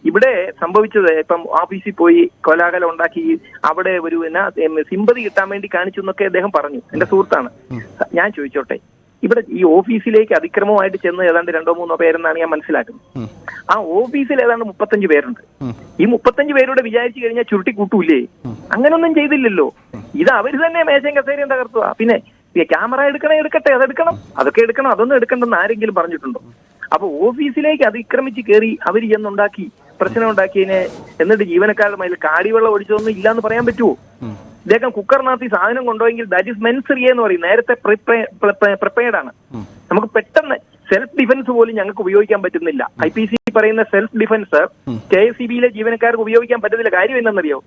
ഇവിടെ സംഭവിച്ചത് ഇപ്പം ഓഫീസിൽ പോയി കോലാഹലം ഉണ്ടാക്കി അവിടെ ഒരു സിമ്പതി കിട്ടാൻ വേണ്ടി കാണിച്ചു എന്നൊക്കെ അദ്ദേഹം പറഞ്ഞു. എന്റെ സുഹൃത്താണ്. ഞാൻ ചോദിച്ചോട്ടെ, ഇവിടെ ഈ ഓഫീസിലേക്ക് അതിക്രമമായിട്ട് ചെന്ന് ഏതാണ്ട് 2-3 പേരെന്നാണ് ഞാൻ മനസ്സിലാക്കുന്നത്. ആ ഓഫീസിൽ ഏതാണ്ട് 35 പേരുണ്ട്. ഈ 35 പേരോട് വിചാരിച്ചു കഴിഞ്ഞാൽ ചുരുട്ടി കൂട്ടൂലേ? അങ്ങനൊന്നും ചെയ്തില്ലല്ലോ. ഇത് അവർ തന്നെ മേശയും കസേരയും തകർത്തുക. പിന്നെ ക്യാമറ എടുക്കട്ടെ, അതൊക്കെ എടുക്കണം, അതൊന്നും എടുക്കണ്ടെന്ന് ആരെങ്കിലും പറഞ്ഞിട്ടുണ്ടോ? അപ്പൊ ഓഫീസിലേക്ക് അതിക്രമിച്ച് കയറി അവർ ചെന്നുണ്ടാക്കി പ്രശ്നം ഉണ്ടാക്കിയതിനെ എന്നിട്ട് ജീവനക്കാരുടെ മേൽ കാടിവെള്ളം ഒഴിച്ചതൊന്നും ഇല്ലാന്ന് പറയാൻ പറ്റുമോ? ഇദ്ദേഹം കുക്കറിനകത്ത് ഈ സാധനം കൊണ്ടുപോയെങ്കിൽ ദാറ്റ് ഈസ് മെൻസറിയ എന്ന് പറയും. നേരത്തെ പ്രിപ്പയർഡ് ആണ്. നമുക്ക് പെട്ടെന്ന് സെൽഫ് ഡിഫൻസ് പോലും ഞങ്ങൾക്ക് ഉപയോഗിക്കാൻ പറ്റുന്നില്ല. IPC പറയുന്ന സെൽഫ് ഡിഫൻസ് KSEB ജീവനക്കാർക്ക് ഉപയോഗിക്കാൻ പറ്റുന്നില്ല. കാര്യം എന്താണെന്നറിയോ?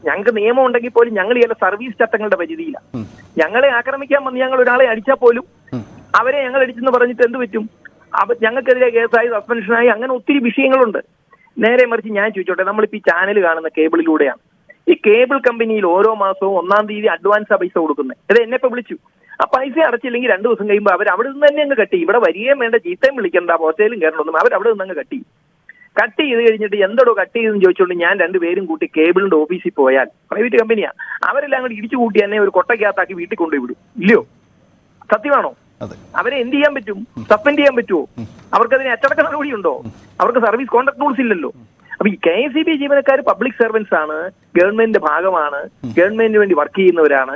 ഞങ്ങൾക്ക് നിയമം ഉണ്ടെങ്കിൽ പോലും ഞങ്ങൾ ചില സർവീസ് ചട്ടങ്ങളുടെ പരിധിയിലാണ്. ഞങ്ങളെ ആക്രമിക്കാൻ വന്ന് ഞങ്ങൾ ഒരാളെ അടിച്ചാൽ പോലും അവരെ ഞങ്ങൾ അടിച്ചെന്ന് പറഞ്ഞിട്ട് എന്ത് പറ്റും? ഞങ്ങൾക്കെതിരെ കേസായി, സസ്പെൻഷനായി, അങ്ങനെ ഒത്തിരി വിഷയങ്ങളുണ്ട്. നേരെ മറിച്ച് ഞാൻ ചോദിച്ചോട്ടെ, നമ്മളിപ്പോൾ ഈ ചാനൽ കാണുന്ന കേബിളിലൂടെയാണ്. ഈ കേബിൾ കമ്പനിയിൽ ഓരോ മാസവും 1-ാം തീയതി അഡ്വാൻസാ പൈസ കൊടുക്കുന്നത്. ഇത് എന്നെ ഇപ്പൊ വിളിച്ചു, ആ പൈസ അടച്ചില്ലെങ്കിൽ 2 ദിവസം കഴിയുമ്പോൾ അവർ അവിടെ നിന്ന് തന്നെ അങ്ങ് കട്ട് ചെയ്യും. ഇവിടെ വരികയും വേണ്ട, ചീത്തയും വിളിക്കണ്ട, ഹോസ്റ്റലും കയറണമെന്നും അവർ അവിടെ നിന്ന് അങ്ങ് കട്ട് ചെയ്യും. കട്ട് ചെയ്ത് കഴിഞ്ഞിട്ട് എന്തോടോ കട്ട് ചെയ്തെന്ന് ചോദിച്ചുകൊണ്ട് ഞാൻ 2 പേരും കൂട്ടി കേബിളിന്റെ ഓഫീസിൽ പോയാൽ, പ്രൈവറ്റ് കമ്പനിയാ, അവരെല്ലാം കൂടി ഇടിച്ചു കൂട്ടി എന്നെ ഒരു കൊട്ടയ്ക്കകത്താക്കി വീട്ടിൽ കൊണ്ടുപോയി വിടും. ഇല്ലയോ? സത്യമാണോ? അവരെ എന്ത് ചെയ്യാൻ പറ്റും? സസ്പെൻഡ് ചെയ്യാൻ പറ്റുമോ? അവർക്കതിന് അച്ചടക്ക നടപടി ഉണ്ടോ? അവർക്ക് സർവീസ് കോൺട്രാക്ട് റൂൾസ് ഇല്ലല്ലോ. അപ്പൊ ഈ KSEB ജീവനക്കാർ പബ്ലിക് സർവൻസ് ആണ്, ഗവൺമെന്റിന്റെ ഭാഗമാണ്, ഗവൺമെന്റിന് വേണ്ടി വർക്ക് ചെയ്യുന്നവരാണ്.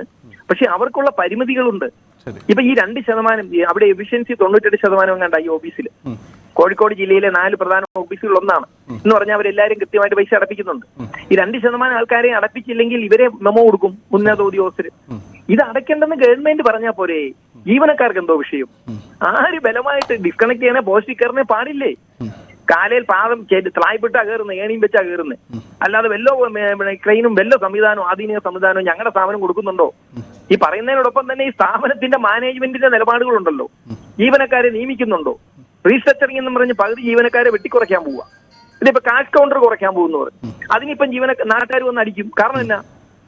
പക്ഷെ അവർക്കുള്ള പരിമിതികളുണ്ട്. ഇപ്പൊ ഈ 2% അവിടെ എഫിഷ്യൻസി 98% എങ്ങാണ്ടായി ഓഫീസിൽ. കോഴിക്കോട് ജില്ലയിലെ 4 പ്രധാന ഓഫീസുകൾ ഒന്നാണ് എന്ന് പറഞ്ഞാൽ അവരെല്ലാരും കൃത്യമായിട്ട് പൈസ അടപ്പിക്കുന്നുണ്ട്. ഈ 2% ആൾക്കാരെ അടപ്പിച്ചില്ലെങ്കിൽ ഇവരെ മെമ്മോ കൊടുക്കും ഉന്നത ഉദ്യോഗസ്ഥര്. ഇത് അടയ്ക്കേണ്ടെന്ന് ഗവൺമെന്റ് പറഞ്ഞാൽ പോരെ? ജീവനക്കാർക്ക് എന്തോ വിഷയം? ആര് ബലമായിട്ട് ഡിസ്കണക്ട് ചെയ്യണേ, പോസ്റ്റിൽ കയറണേ പാടില്ലേ? കാലയിൽ പാദം ത്ലായ്പിട്ടാ കയറുന്നത്, ഏണിയും വെച്ചാ കയറുന്നത്. അല്ലാതെ വല്ലോ ക്രെയിനും വല്ലോ സംവിധാനവും ആധുനിക സംവിധാനവും ഞങ്ങളുടെ സ്ഥാപനം കൊടുക്കുന്നുണ്ടോ? ഈ പറയുന്നതിനോടൊപ്പം തന്നെ ഈ സ്ഥാപനത്തിന്റെ മാനേജ്മെന്റിന്റെ നിലപാടുകളുണ്ടല്ലോ. ജീവനക്കാരെ നിയമിക്കുന്നുണ്ടോ? റീസ്ട്രക്ചറിംഗ് എന്ന് പറഞ്ഞ് പകുതി ജീവനക്കാരെ വെട്ടിക്കുറയ്ക്കാൻ പോവുക. ഇതിപ്പോ കാഷ് കൗണ്ടർ കുറയ്ക്കാൻ പോകുന്നവർ അതിനിപ്പം നാട്ടുകാർ വന്ന് അടിക്കും. കാരണം എന്നാ?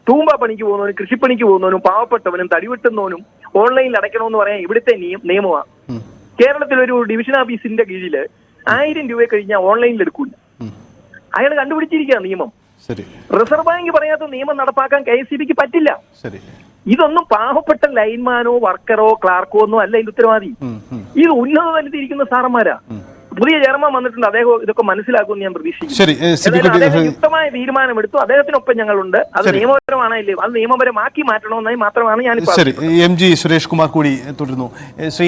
തൂമ്പ പണിക്ക് പോകുന്നവനും, കൃഷിപ്പണിക്ക് പോകുന്നവനും, പാവപ്പെട്ടവനും, തടിവെട്ടുന്നവനും ഓൺലൈനിൽ അടയ്ക്കണമെന്ന് പറയാൻ ഇവിടുത്തെ നിയമമാണ്. കേരളത്തിൽ ഒരു ഡിവിഷൻ ഓഫീസിന്റെ കീഴില് 1000 രൂപ കഴിഞ്ഞാൽ ഓൺലൈനിൽ എടുക്കൂല. അയാൾ കണ്ടുപിടിച്ചിരിക്കുക നിയമം. റിസർവ് ബാങ്ക് പറയാത്ത നിയമം നടപ്പാക്കാൻ KSEBക്ക് പറ്റില്ല. ഇതൊന്നും പാവപ്പെട്ട ലൈൻമാനോ വർക്കറോ ക്ലാർക്കോ ഒന്നും അല്ല ഇതിന്റെ ഉത്തരവാദി. ഇത് ഉന്നത തലത്തിരിക്കുന്ന സാറന്മാരാ. പുതിയ ചെയർമാൻ വന്നിട്ടുണ്ട്, അദ്ദേഹം ഇതൊക്കെ മനസ്സിലാക്കുമെന്ന് ഞാൻ പ്രതീക്ഷിക്കുന്നു. അദ്ദേഹം യുക്തമായ തീരുമാനമെടുത്തു, അദ്ദേഹത്തിനൊപ്പം ഞങ്ങളുണ്ട്. അത് നിയമപരമാണല്ലേ, അത് നിയമപരമാക്കി മാറ്റണമെന്നായി മാത്രമാണ് ഞാൻ. ശരി, MG സുരേഷ് കുമാർ കൂടി തുടരുന്നു. ശ്രീ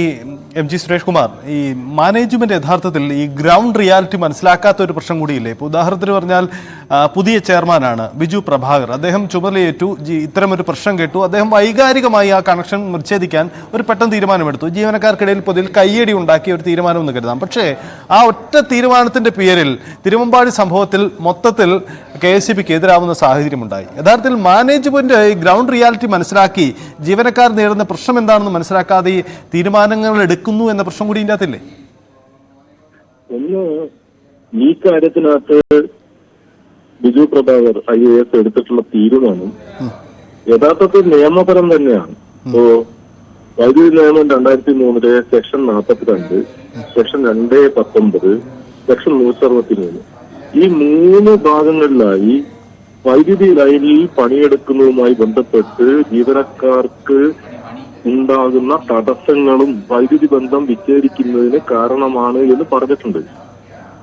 MG സുരേഷ് കുമാർ, ഈ മാനേജ്മെന്റ് യഥാർത്ഥത്തിൽ ഈ ഗ്രൗണ്ട് റിയാലിറ്റി മനസ്സിലാക്കാത്ത ഒരു പ്രശ്നം കൂടിയില്ലേ? ഇപ്പോൾ ഉദാഹരണത്തിന് പറഞ്ഞാൽ പുതിയ ചെയർമാനാണ് ബിജു പ്രഭാകർ, അദ്ദേഹം ചുമതലയേറ്റു, ഇത്തരമൊരു പ്രശ്നം കേട്ടു, അദ്ദേഹം വൈകാരികമായി ആ കണക്ഷൻ വിച്ഛേദിക്കാൻ ഒരു പെട്ടെന്ന് തീരുമാനമെടുത്തു. ജീവനക്കാർക്കിടയിൽ പൊതുവിൽ കയ്യടി ഉണ്ടാക്കിയ ഒരു തീരുമാനമെന്ന് കരുതാം. പക്ഷേ ആ ഒറ്റ തീരുമാനത്തിന്റെ പേരിൽ തിരുവമ്പാടി സംഭവത്തിൽ മൊത്തത്തിൽ KSEBക്ക് എതിരാവുന്ന സാഹചര്യമുണ്ടായി. യഥാർത്ഥത്തിൽ മാനേജ്മെന്റ് ഈ ഗ്രൗണ്ട് റിയാലിറ്റി മനസ്സിലാക്കി ജീവനക്കാർ നേരിടുന്ന പ്രശ്നം എന്താണെന്ന് മനസ്സിലാക്കാതെ ഈ തീരുമാനങ്ങൾ എടുക്കുന്നു എന്ന പ്രശ്നം കൂടി ഇതിനകത്തില്ലേ? ഒന്ന്, ഈ കാര്യത്തിനകത്ത് ബിജു പ്രഭാകർ IAS എടുത്തിട്ടുള്ള തീരുമാനം യഥാർത്ഥത്തിൽ നിയമപരം തന്നെയാണ്. ഇപ്പോ വൈദ്യുതി നിയമം 2003 സെക്ഷൻ 42, സെക്ഷൻ 219, സെക്ഷൻ 163 ഈ 3 ഭാഗങ്ങളിലായി വൈദ്യുതി ലൈനിൽ പണിയെടുക്കുന്നതുമായി ബന്ധപ്പെട്ട് ജീവനക്കാർക്ക് ഉണ്ടാകുന്ന തടസ്സങ്ങളും വൈദ്യുതി ബന്ധം വിച്ഛേദിക്കുന്നതിന് കാരണമാണ് എന്ന് പറഞ്ഞിട്ടുണ്ട്.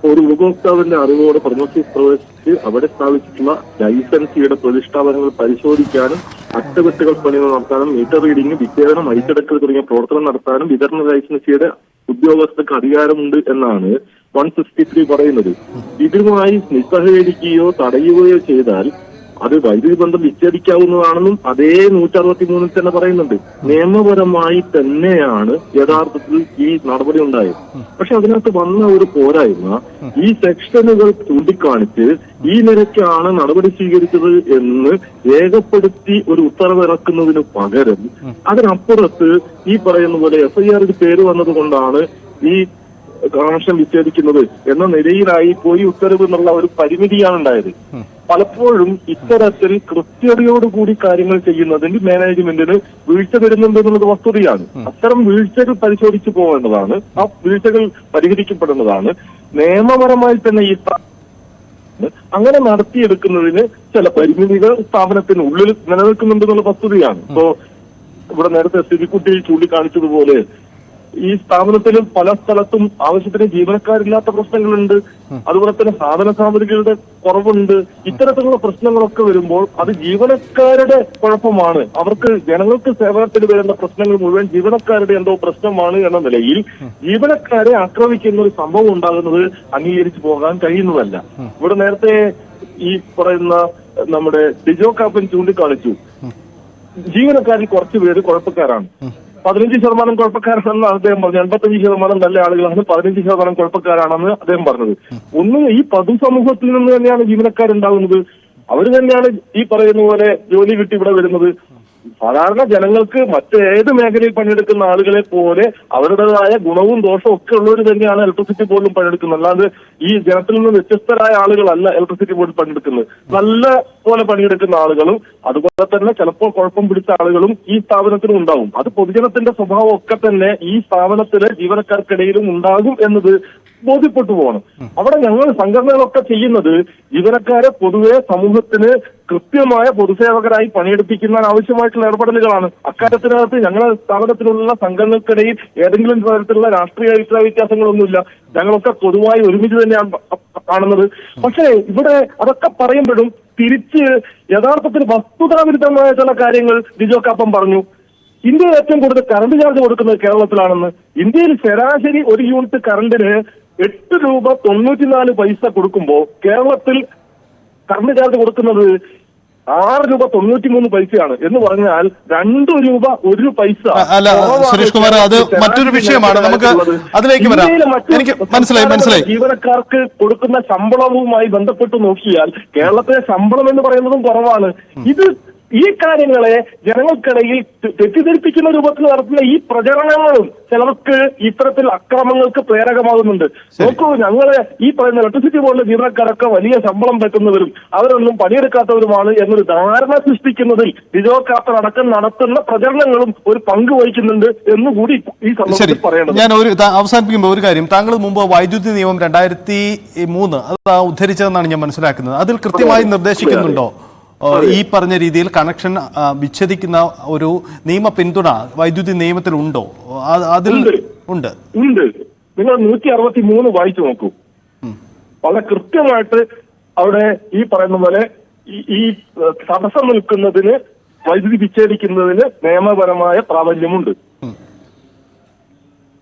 ഒരു ഉപഭോക്താവിന്റെ അറിവോടെ പ്രമോസീസ് പ്രവേശിച്ച് അവിടെ സ്ഥാപിച്ചിട്ടുള്ള ലൈസൻസിയുടെ പ്രതിഷ്ഠാപനങ്ങൾ പരിശോധിക്കാനും അറ്റകുറ്റകൾ പണികൾ നടത്താനും മീറ്റർ റീഡിംഗ്, വിച്ഛേദനം, അരിച്ചടക്കൽ തുടങ്ങിയ പ്രവർത്തനം നടത്താനും വിതരണ ലൈസൻസിയുടെ ഉദ്യോഗസ്ഥർക്ക് അധികാരമുണ്ട് എന്നാണ് 163 പറയുന്നത്. ഇതുമായി നിസ്സഹകരിക്കുകയോ തടയുകയോ ചെയ്താൽ അത് വൈദ്യുതി ബന്ധം വിച്ഛേദിക്കാവുന്നതാണെന്നും അതേ 163 തന്നെ പറയുന്നുണ്ട്. നിയമപരമായി തന്നെയാണ് യഥാർത്ഥത്തിൽ ഈ നടപടി ഉണ്ടായത്. പക്ഷെ അതിനകത്ത് വന്ന ഒരു പോരായ്മ, ഈ സെക്ഷനുകൾ ചൂണ്ടിക്കാണിച്ച് ഈ നിലയ്ക്കാണ് നടപടി സ്വീകരിച്ചത് എന്ന് രേഖപ്പെടുത്തി ഒരു ഉത്തരവിറക്കുന്നതിന് പകരം അതിനപ്പുറത്ത് ഈ പറയുന്ന പോലെ FIR പേര് വന്നതുകൊണ്ടാണ് ഈ കണക്ഷൻ വിച്ഛേദിക്കുന്നത് എന്ന നിലയിലായി പോയി ഉത്തരവ് എന്നുള്ള ഒരു പരിമിതിയാണ് ഉണ്ടായത്. പലപ്പോഴും ഇത്തരത്തിൽ കൃത്യതയോടുകൂടി കാര്യങ്ങൾ ചെയ്യുന്നതിൽ മാനേജ്മെന്റിന് വീഴ്ച വരുന്നുണ്ട് എന്നുള്ളത് വസ്തുതയാണ്. അത്തരം വീഴ്ചകൾ പരിശോധിച്ചു പോകേണ്ടതാണ്, ആ വീഴ്ചകൾ പരിഹരിക്കപ്പെടേണ്ടതാണ്. നിയമപരമായി തന്നെ ഈ അങ്ങനെ നടത്തിയെടുക്കുന്നതിന് ചില പരിമിതികൾ സ്ഥാപനത്തിനുള്ളിൽ നിലനിൽക്കുന്നുണ്ടെന്നുള്ള വസ്തുതയാണ്. ഇപ്പോ ഇവിടെ നേരത്തെ സ്ഥിതിക്കുട്ടി ചൂണ്ടിക്കാണിച്ചതുപോലെ ഈ സ്ഥാപനത്തിൽ പല സ്ഥലത്തും ആവശ്യത്തിന് ജീവനക്കാരില്ലാത്ത പ്രശ്നങ്ങളുണ്ട്. അതുപോലെ തന്നെ സാധന സാമഗ്രികളുടെ കുറവുണ്ട്. ഇത്തരത്തിലുള്ള പ്രശ്നങ്ങളൊക്കെ വരുമ്പോൾ അത് ജീവനക്കാരുടെ കുഴപ്പമാണ്. അവർക്ക് ജനങ്ങൾക്ക് സേവനത്തിന് വരുന്ന പ്രശ്നങ്ങൾ മുഴുവൻ ജീവനക്കാരുടെ എന്തോ പ്രശ്നമാണ് എന്ന നിലയിൽ ജീവനക്കാരെ ആക്രമിക്കുന്ന ഒരു സംഭവം ഉണ്ടാകുന്നത് അംഗീകരിച്ചു പോകാൻ കഴിയുന്നതല്ല. ഇവിടെ നേരത്തെ ഈ പറയുന്ന നമ്മുടെ ഡിജോ കാപ്പൻ ചൂണ്ടിക്കാണിച്ചു, ജീവനക്കാരിൽ കുറച്ചുപേര് കുഴപ്പക്കാരാണ്. 15% കുഴപ്പക്കാരാണെന്ന് അദ്ദേഹം പറഞ്ഞു. 85% നല്ല ആളുകളാണ്, 15% കുഴപ്പക്കാരാണെന്ന് അദ്ദേഹം പറഞ്ഞത്. ഒന്ന്, ഈ പൊതുസമൂഹത്തിൽ നിന്ന് തന്നെയാണ് ജീവനക്കാരുണ്ടാകുന്നത്. അവർ തന്നെയാണ് ഈ പറയുന്ന പോലെ ജോലി കിട്ടി ഇവിടെ വരുന്നത്. സാധാരണ ജനങ്ങൾക്ക് മറ്റേത് മേഖലയിൽ പണിയെടുക്കുന്ന ആളുകളെ പോലെ അവരുടേതായ ഗുണവും ദോഷവും ഒക്കെ ഉള്ളവർ തന്നെയാണ് ഇലക്ട്രിസിറ്റി ബോർഡിലും പണിയെടുക്കുന്നത്. അല്ലാതെ ഈ ജനത്തിൽ നിന്ന് വ്യത്യസ്തരായ ആളുകളല്ല ഇലക്ട്രിസിറ്റി ബോർഡിൽ പണിയെടുക്കുന്നത്. നല്ല പോലെ പണിയെടുക്കുന്ന ആളുകളും അതുപോലെ തന്നെ ചിലപ്പോൾ കുഴപ്പം പിടിച്ച ആളുകളും ഈ സ്ഥാപനത്തിലും ഉണ്ടാവും. അത് പൊതുജനത്തിന്റെ സ്വഭാവം ഒക്കെ തന്നെ ഈ സ്ഥാപനത്തിലെ ജീവനക്കാർക്കിടയിലും ഉണ്ടാകും എന്നത് ബോധ്യപ്പെട്ടു പോകണം. അവിടെ ഞങ്ങൾ സംഘടനകളൊക്കെ ചെയ്യുന്നത് ജീവനക്കാരെ പൊതുവെ സമൂഹത്തിന് കൃത്യമായ പൊതുസേവകരായി പണിയെടുപ്പിക്കാൻ ആവശ്യമായിട്ടുള്ള ഇടപെടലുകളാണ്. അക്കാര്യത്തിനകത്ത് ഞങ്ങളുടെ സ്ഥാപനത്തിലുള്ള സംഘടനകൾക്കിടയിൽ ഏതെങ്കിലും തരത്തിലുള്ള രാഷ്ട്രീയ അഭിപ്രായ വ്യത്യാസങ്ങളൊന്നുമില്ല. ഞങ്ങളൊക്കെ പൊതുവായി ഒരുമിച്ച് തന്നെയാണ് കാണുന്നത്. പക്ഷേ ഇവിടെ അതൊക്കെ പറയുമ്പോഴും തിരിച്ച് യഥാർത്ഥത്തിൽ വസ്തുതാവിരുദ്ധമായ ചില കാര്യങ്ങൾ ലിജോ കാപ്പം പറഞ്ഞു. ഇന്ത്യയിൽ ഏറ്റവും കൂടുതൽ കറണ്ട് ചാർജ് കൊടുക്കുന്നത് കേരളത്തിലാണെന്ന്. ഇന്ത്യയിൽ ശരാശരി ഒരു യൂണിറ്റ് കറണ്ടിന് 8 രൂപ 94 പൈസ കൊടുക്കുമ്പോൾ കേരളത്തിൽ കറണ്ട് ചാർജ് കൊടുക്കുന്നത് 6 രൂപ 93 പൈസയാണ്. എന്ന് പറഞ്ഞാൽ 2 രൂപ 1 പൈസ. അല്ല സുരേഷ് കുമാർ, അത് മറ്റൊരു വിഷയമാണ്, നമുക്ക് അതിലേക്ക് വരാം. എനിക്ക് മനസ്സിലായി. ജീവനക്കാർക്ക് കൊടുക്കുന്ന ശമ്പളവുമായി ബന്ധപ്പെട്ട് നോക്കിയാൽ കേരളത്തിലെ ശമ്പളം എന്ന് പറയുന്നതും കുറവാണ്. ഈ കാര്യങ്ങളെ ജനങ്ങൾക്കിടയിൽ തെറ്റിദ്ധരിപ്പിക്കുന്ന രൂപത്തിൽ നടത്തുന്ന ഈ പ്രചരണങ്ങളും ചിലർക്ക് ഇത്തരത്തിൽ അക്രമങ്ങൾക്ക് പ്രേരകമാകുന്നുണ്ട്. നോക്കൂ, ഞങ്ങളെ ഈ പറയുന്ന ഇലക്ട്രിസിറ്റി ബോർഡിലെ ജീവനക്കാരൊക്കെ വലിയ ശമ്പളം പറ്റുന്നവരും അവരൊന്നും പണിയെടുക്കാത്തവരുമാണ് എന്നൊരു ധാരണ സൃഷ്ടിക്കുന്നതിൽ ലിജോ കാപ്പൻ അടക്കം നടത്തുന്ന പ്രചരണങ്ങളും ഒരു പങ്ക് വഹിക്കുന്നുണ്ട് എന്നുകൂടി ഈ സന്ദർഭത്തിൽ പറയണം. ഞാൻ അവസാനിപ്പിക്കുമ്പോൾ ഒരു കാര്യം, താങ്കൾ മുമ്പ് വൈദ്യുതി നിയമം 2003 അത് ഉദ്ധരിച്ചതെന്നാണ് ഞാൻ മനസ്സിലാക്കുന്നത്. അതിൽ കൃത്യമായി നിർദ്ദേശിക്കുന്നുണ്ടോ ഈ പറഞ്ഞ രീതിയിൽ കണക്ഷൻ വിച്ഛേദിക്കുന്ന ഒരു നിയമ പിന്തുണ വൈദ്യുതി നിയമത്തിൽ ഉണ്ടോ? അതിൽ ഉണ്ട്. നിങ്ങൾ 163 വായിച്ചു നോക്കൂ. വളരെ കൃത്യമായിട്ട് അവിടെ ഈ പറയുന്ന പോലെ ഈ തടസ്സം നിൽക്കുന്നതിന്, വൈദ്യുതി വിച്ഛേദിക്കുന്നതിന് നിയമപരമായ പ്രാബല്യമുണ്ട്.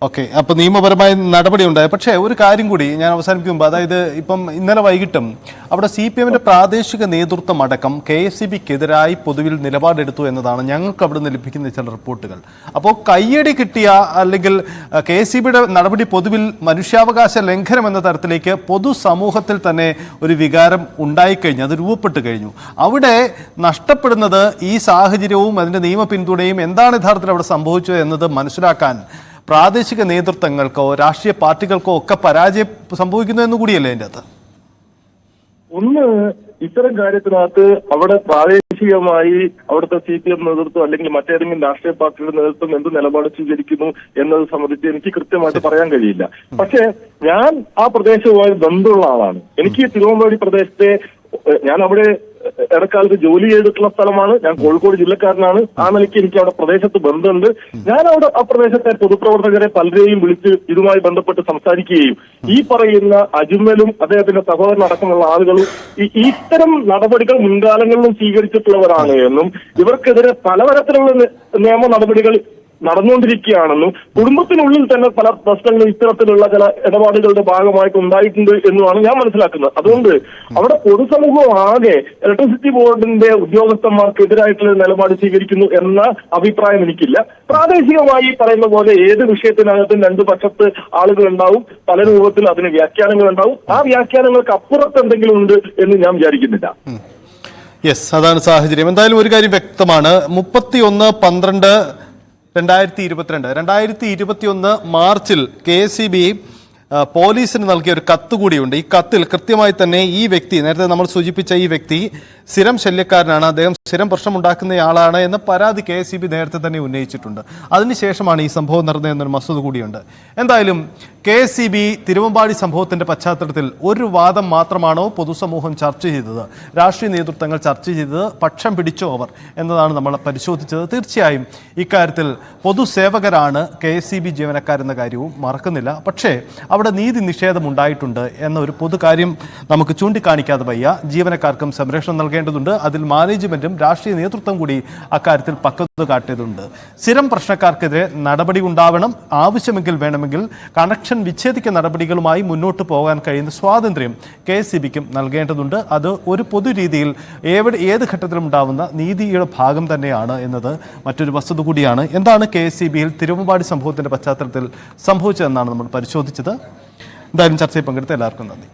ഓക്കെ, അപ്പൊ നിയമപരമായ നടപടി ഉണ്ടായി. പക്ഷേ ഒരു കാര്യം കൂടി ഞാൻ അവസാനിപ്പിക്കുമ്പോൾ, അതായത് ഇപ്പം ഇന്നലെ വൈകിട്ടും അവിടെ CPM-ന്റെ പ്രാദേശിക നേതൃത്വം അടക്കം KSEB-ക്കെതിരായി പൊതുവിൽ നിലപാടെടുത്തു എന്നതാണ് ഞങ്ങൾക്ക് അവിടെ നിന്ന് ലഭിക്കുന്ന ചില റിപ്പോർട്ടുകൾ. അപ്പോൾ കയ്യടി കിട്ടിയ അല്ലെങ്കിൽ KSEB-യുടെ നടപടി പൊതുവിൽ മനുഷ്യാവകാശ ലംഘനം എന്ന തരത്തിലേക്ക് പൊതുസമൂഹത്തിൽ തന്നെ ഒരു വികാരം ഉണ്ടായിക്കഴിഞ്ഞു, അത് രൂപപ്പെട്ട് കഴിഞ്ഞു. അവിടെ നഷ്ടപ്പെടുന്നത് ഈ സാഹചര്യവും അതിൻ്റെ നിയമ പിന്തുണയും എന്താണ് യഥാർത്ഥത്തിൽ അവിടെ സംഭവിച്ചത് എന്നത് മനസ്സിലാക്കാൻ പ്രാദേശിക നേതൃത്വങ്ങൾക്കോ രാഷ്ട്രീയ പാർട്ടികൾക്കോ ഒക്കെ പരാജയം സംഭവിക്കുന്നു എന്ന് കൂടിയല്ലേ അതിൻ്റെ അകത്ത്? ഒന്ന്, ഇത്തരം കാര്യത്തിനകത്ത് അവിടെ പ്രാദേശികമായി അവിടുത്തെ CPM നേതൃത്വം അല്ലെങ്കിൽ മറ്റേതെങ്കിലും രാഷ്ട്രീയ പാർട്ടിയുടെ നേതൃത്വം എന്ത് നിലപാട് സ്വീകരിക്കുന്നു എന്നത് സംബന്ധിച്ച് എനിക്ക് കൃത്യമായിട്ട് പറയാൻ കഴിയില്ല. പക്ഷേ ഞാൻ ആ പ്രദേശവുമായി ബന്ധമുള്ള ആളാണ്. എനിക്ക് തിരുവമ്പാടി പ്രദേശത്തെ, ഞാൻ അവിടെ ഇടക്കാലത്ത് ജോലി ചെയ്തിട്ടുള്ള സ്ഥലമാണ്. ഞാൻ കോഴിക്കോട് ജില്ലക്കാരനാണ്. ആ നിലയ്ക്ക് എനിക്ക് അവിടെ പ്രദേശത്ത് ബന്ധമുണ്ട്. ഞാൻ അവിടെ ആ പ്രദേശത്തെ പൊതുപ്രവർത്തകരെ പലരെയും വിളിച്ച് ഇതുമായി ബന്ധപ്പെട്ട് സംസാരിക്കുകയും ഈ പറയുന്ന അജ്മലും അദ്ദേഹത്തിന്റെ സഹോദരനടക്കമുള്ള ആളുകളും ഇത്തരം നടപടികൾ മുൻകാലങ്ങളിലും സ്വീകരിച്ചിട്ടുള്ളവരാണ് എന്നും ഇവർക്കെതിരെ പലതരത്തിലുള്ള നിയമ നടപടികൾ നടന്നുകൊണ്ടിരിക്കുകയാണെന്നും കുടുംബത്തിനുള്ളിൽ തന്നെ പല പ്രശ്നങ്ങളും ഇത്തരത്തിലുള്ള ചില ഇടപാടുകളുടെ ഭാഗമായിട്ട് ഉണ്ടായിട്ടുണ്ട് എന്നുമാണ് ഞാൻ മനസ്സിലാക്കുന്നത്. അതുകൊണ്ട് അവിടെ പൊതുസമൂഹം ആകെ ഇലക്ട്രിസിറ്റി ബോർഡിന്റെ ഉദ്യോഗസ്ഥന്മാർക്കെതിരായിട്ടുള്ള നിലപാട് സ്വീകരിക്കുന്നു എന്ന അഭിപ്രായം എനിക്കില്ല. പ്രാദേശികമായി പറയുന്ന പോലെ ഏത് വിഷയത്തിനകത്തും രണ്ടു പക്ഷത്ത് ആളുകൾ ഉണ്ടാവും, പല രൂപത്തിൽ അതിന് വ്യാഖ്യാനങ്ങൾ ഉണ്ടാവും. ആ വ്യാഖ്യാനങ്ങൾക്ക് അപ്പുറത്ത് എന്തെങ്കിലും ഉണ്ട് എന്ന് ഞാൻ വിചാരിക്കുന്നില്ല. യെസ്, അതാണ് സാഹചര്യം. എന്തായാലും ഒരു കാര്യം വ്യക്തമാണ്, 31/12/2022 മാർച്ചിൽ KSEB പോലീസിന് നൽകിയ ഒരു കത്ത് കൂടിയുണ്ട്. ഈ കത്തിൽ കൃത്യമായി തന്നെ ഈ വ്യക്തി, നേരത്തെ നമ്മൾ സൂചിപ്പിച്ച ഈ വ്യക്തി സ്ഥിരം ശല്യക്കാരനാണ്, അദ്ദേഹം സ്ഥിരം പ്രശ്നമുണ്ടാക്കുന്നയാളാണ് എന്ന പരാതി KSEB നേരത്തെ തന്നെ ഉന്നയിച്ചിട്ടുണ്ട്. അതിനുശേഷമാണ് ഈ സംഭവം നടന്നതെന്നൊരു വസ്തുത കൂടിയുണ്ട്. എന്തായാലും KSEB തിരുവമ്പാടി സംഭവത്തിന്റെ പശ്ചാത്തലത്തിൽ ഒരു വാദം മാത്രമാണോ പൊതുസമൂഹം ചർച്ച ചെയ്തത്, രാഷ്ട്രീയ നേതൃത്വങ്ങൾ ചർച്ച ചെയ്തത്, പക്ഷം പിടിച്ചോ അവർ എന്നതാണ് നമ്മൾ പരിശോധിച്ചത്. തീർച്ചയായും ഇക്കാര്യത്തിൽ പൊതുസേവകരാണ് KSEB ജീവനക്കാരെന്ന കാര്യവും മറക്കുന്നില്ല. പക്ഷേ അവിടെ നീതി നിഷേധം ഉണ്ടായിട്ടുണ്ട് എന്ന ഒരു പൊതുകാര്യം നമുക്ക് ചൂണ്ടിക്കാണിക്കാതെ വയ്യ. ജീവനക്കാർക്കും സംരക്ഷണം നൽകേണ്ടതുണ്ട്. അതിൽ മാനേജ്മെന്റും രാഷ്ട്രീയ നേതൃത്വം കൂടി അക്കാര്യത്തിൽ പക്വത കാട്ടിയതുണ്ട്. സ്ഥിരം പ്രശ്നക്കാർക്കെതിരെ നടപടി ഉണ്ടാവണം. ആവശ്യമെങ്കിൽ വേണമെങ്കിൽ കണക്ഷൻ വിച്ഛേദിക്കുന്ന നടപടികളുമായി മുന്നോട്ട് പോകാൻ കഴിയുന്ന സ്വാതന്ത്ര്യം KSEB-ക്കും നൽകേണ്ടതുണ്ട്. അത് ഒരു പൊതുരീതിയിൽ ഏത് ഘട്ടത്തിലും ഉണ്ടാവുന്ന നീതിയുടെ ഭാഗം തന്നെയാണ് എന്നത് മറ്റൊരു വസ്തുത കൂടിയാണ്. എന്താണ് KSEB-യിൽ തിരുവമ്പാടി സംഭവത്തിന്റെ പശ്ചാത്തലത്തിൽ സംഭവിച്ചതെന്നാണ് നമ്മൾ പരിശോധിച്ചത്. എന്തായാലും ചർച്ചയിൽ പങ്കെടുത്ത എല്ലാവർക്കും നന്ദി.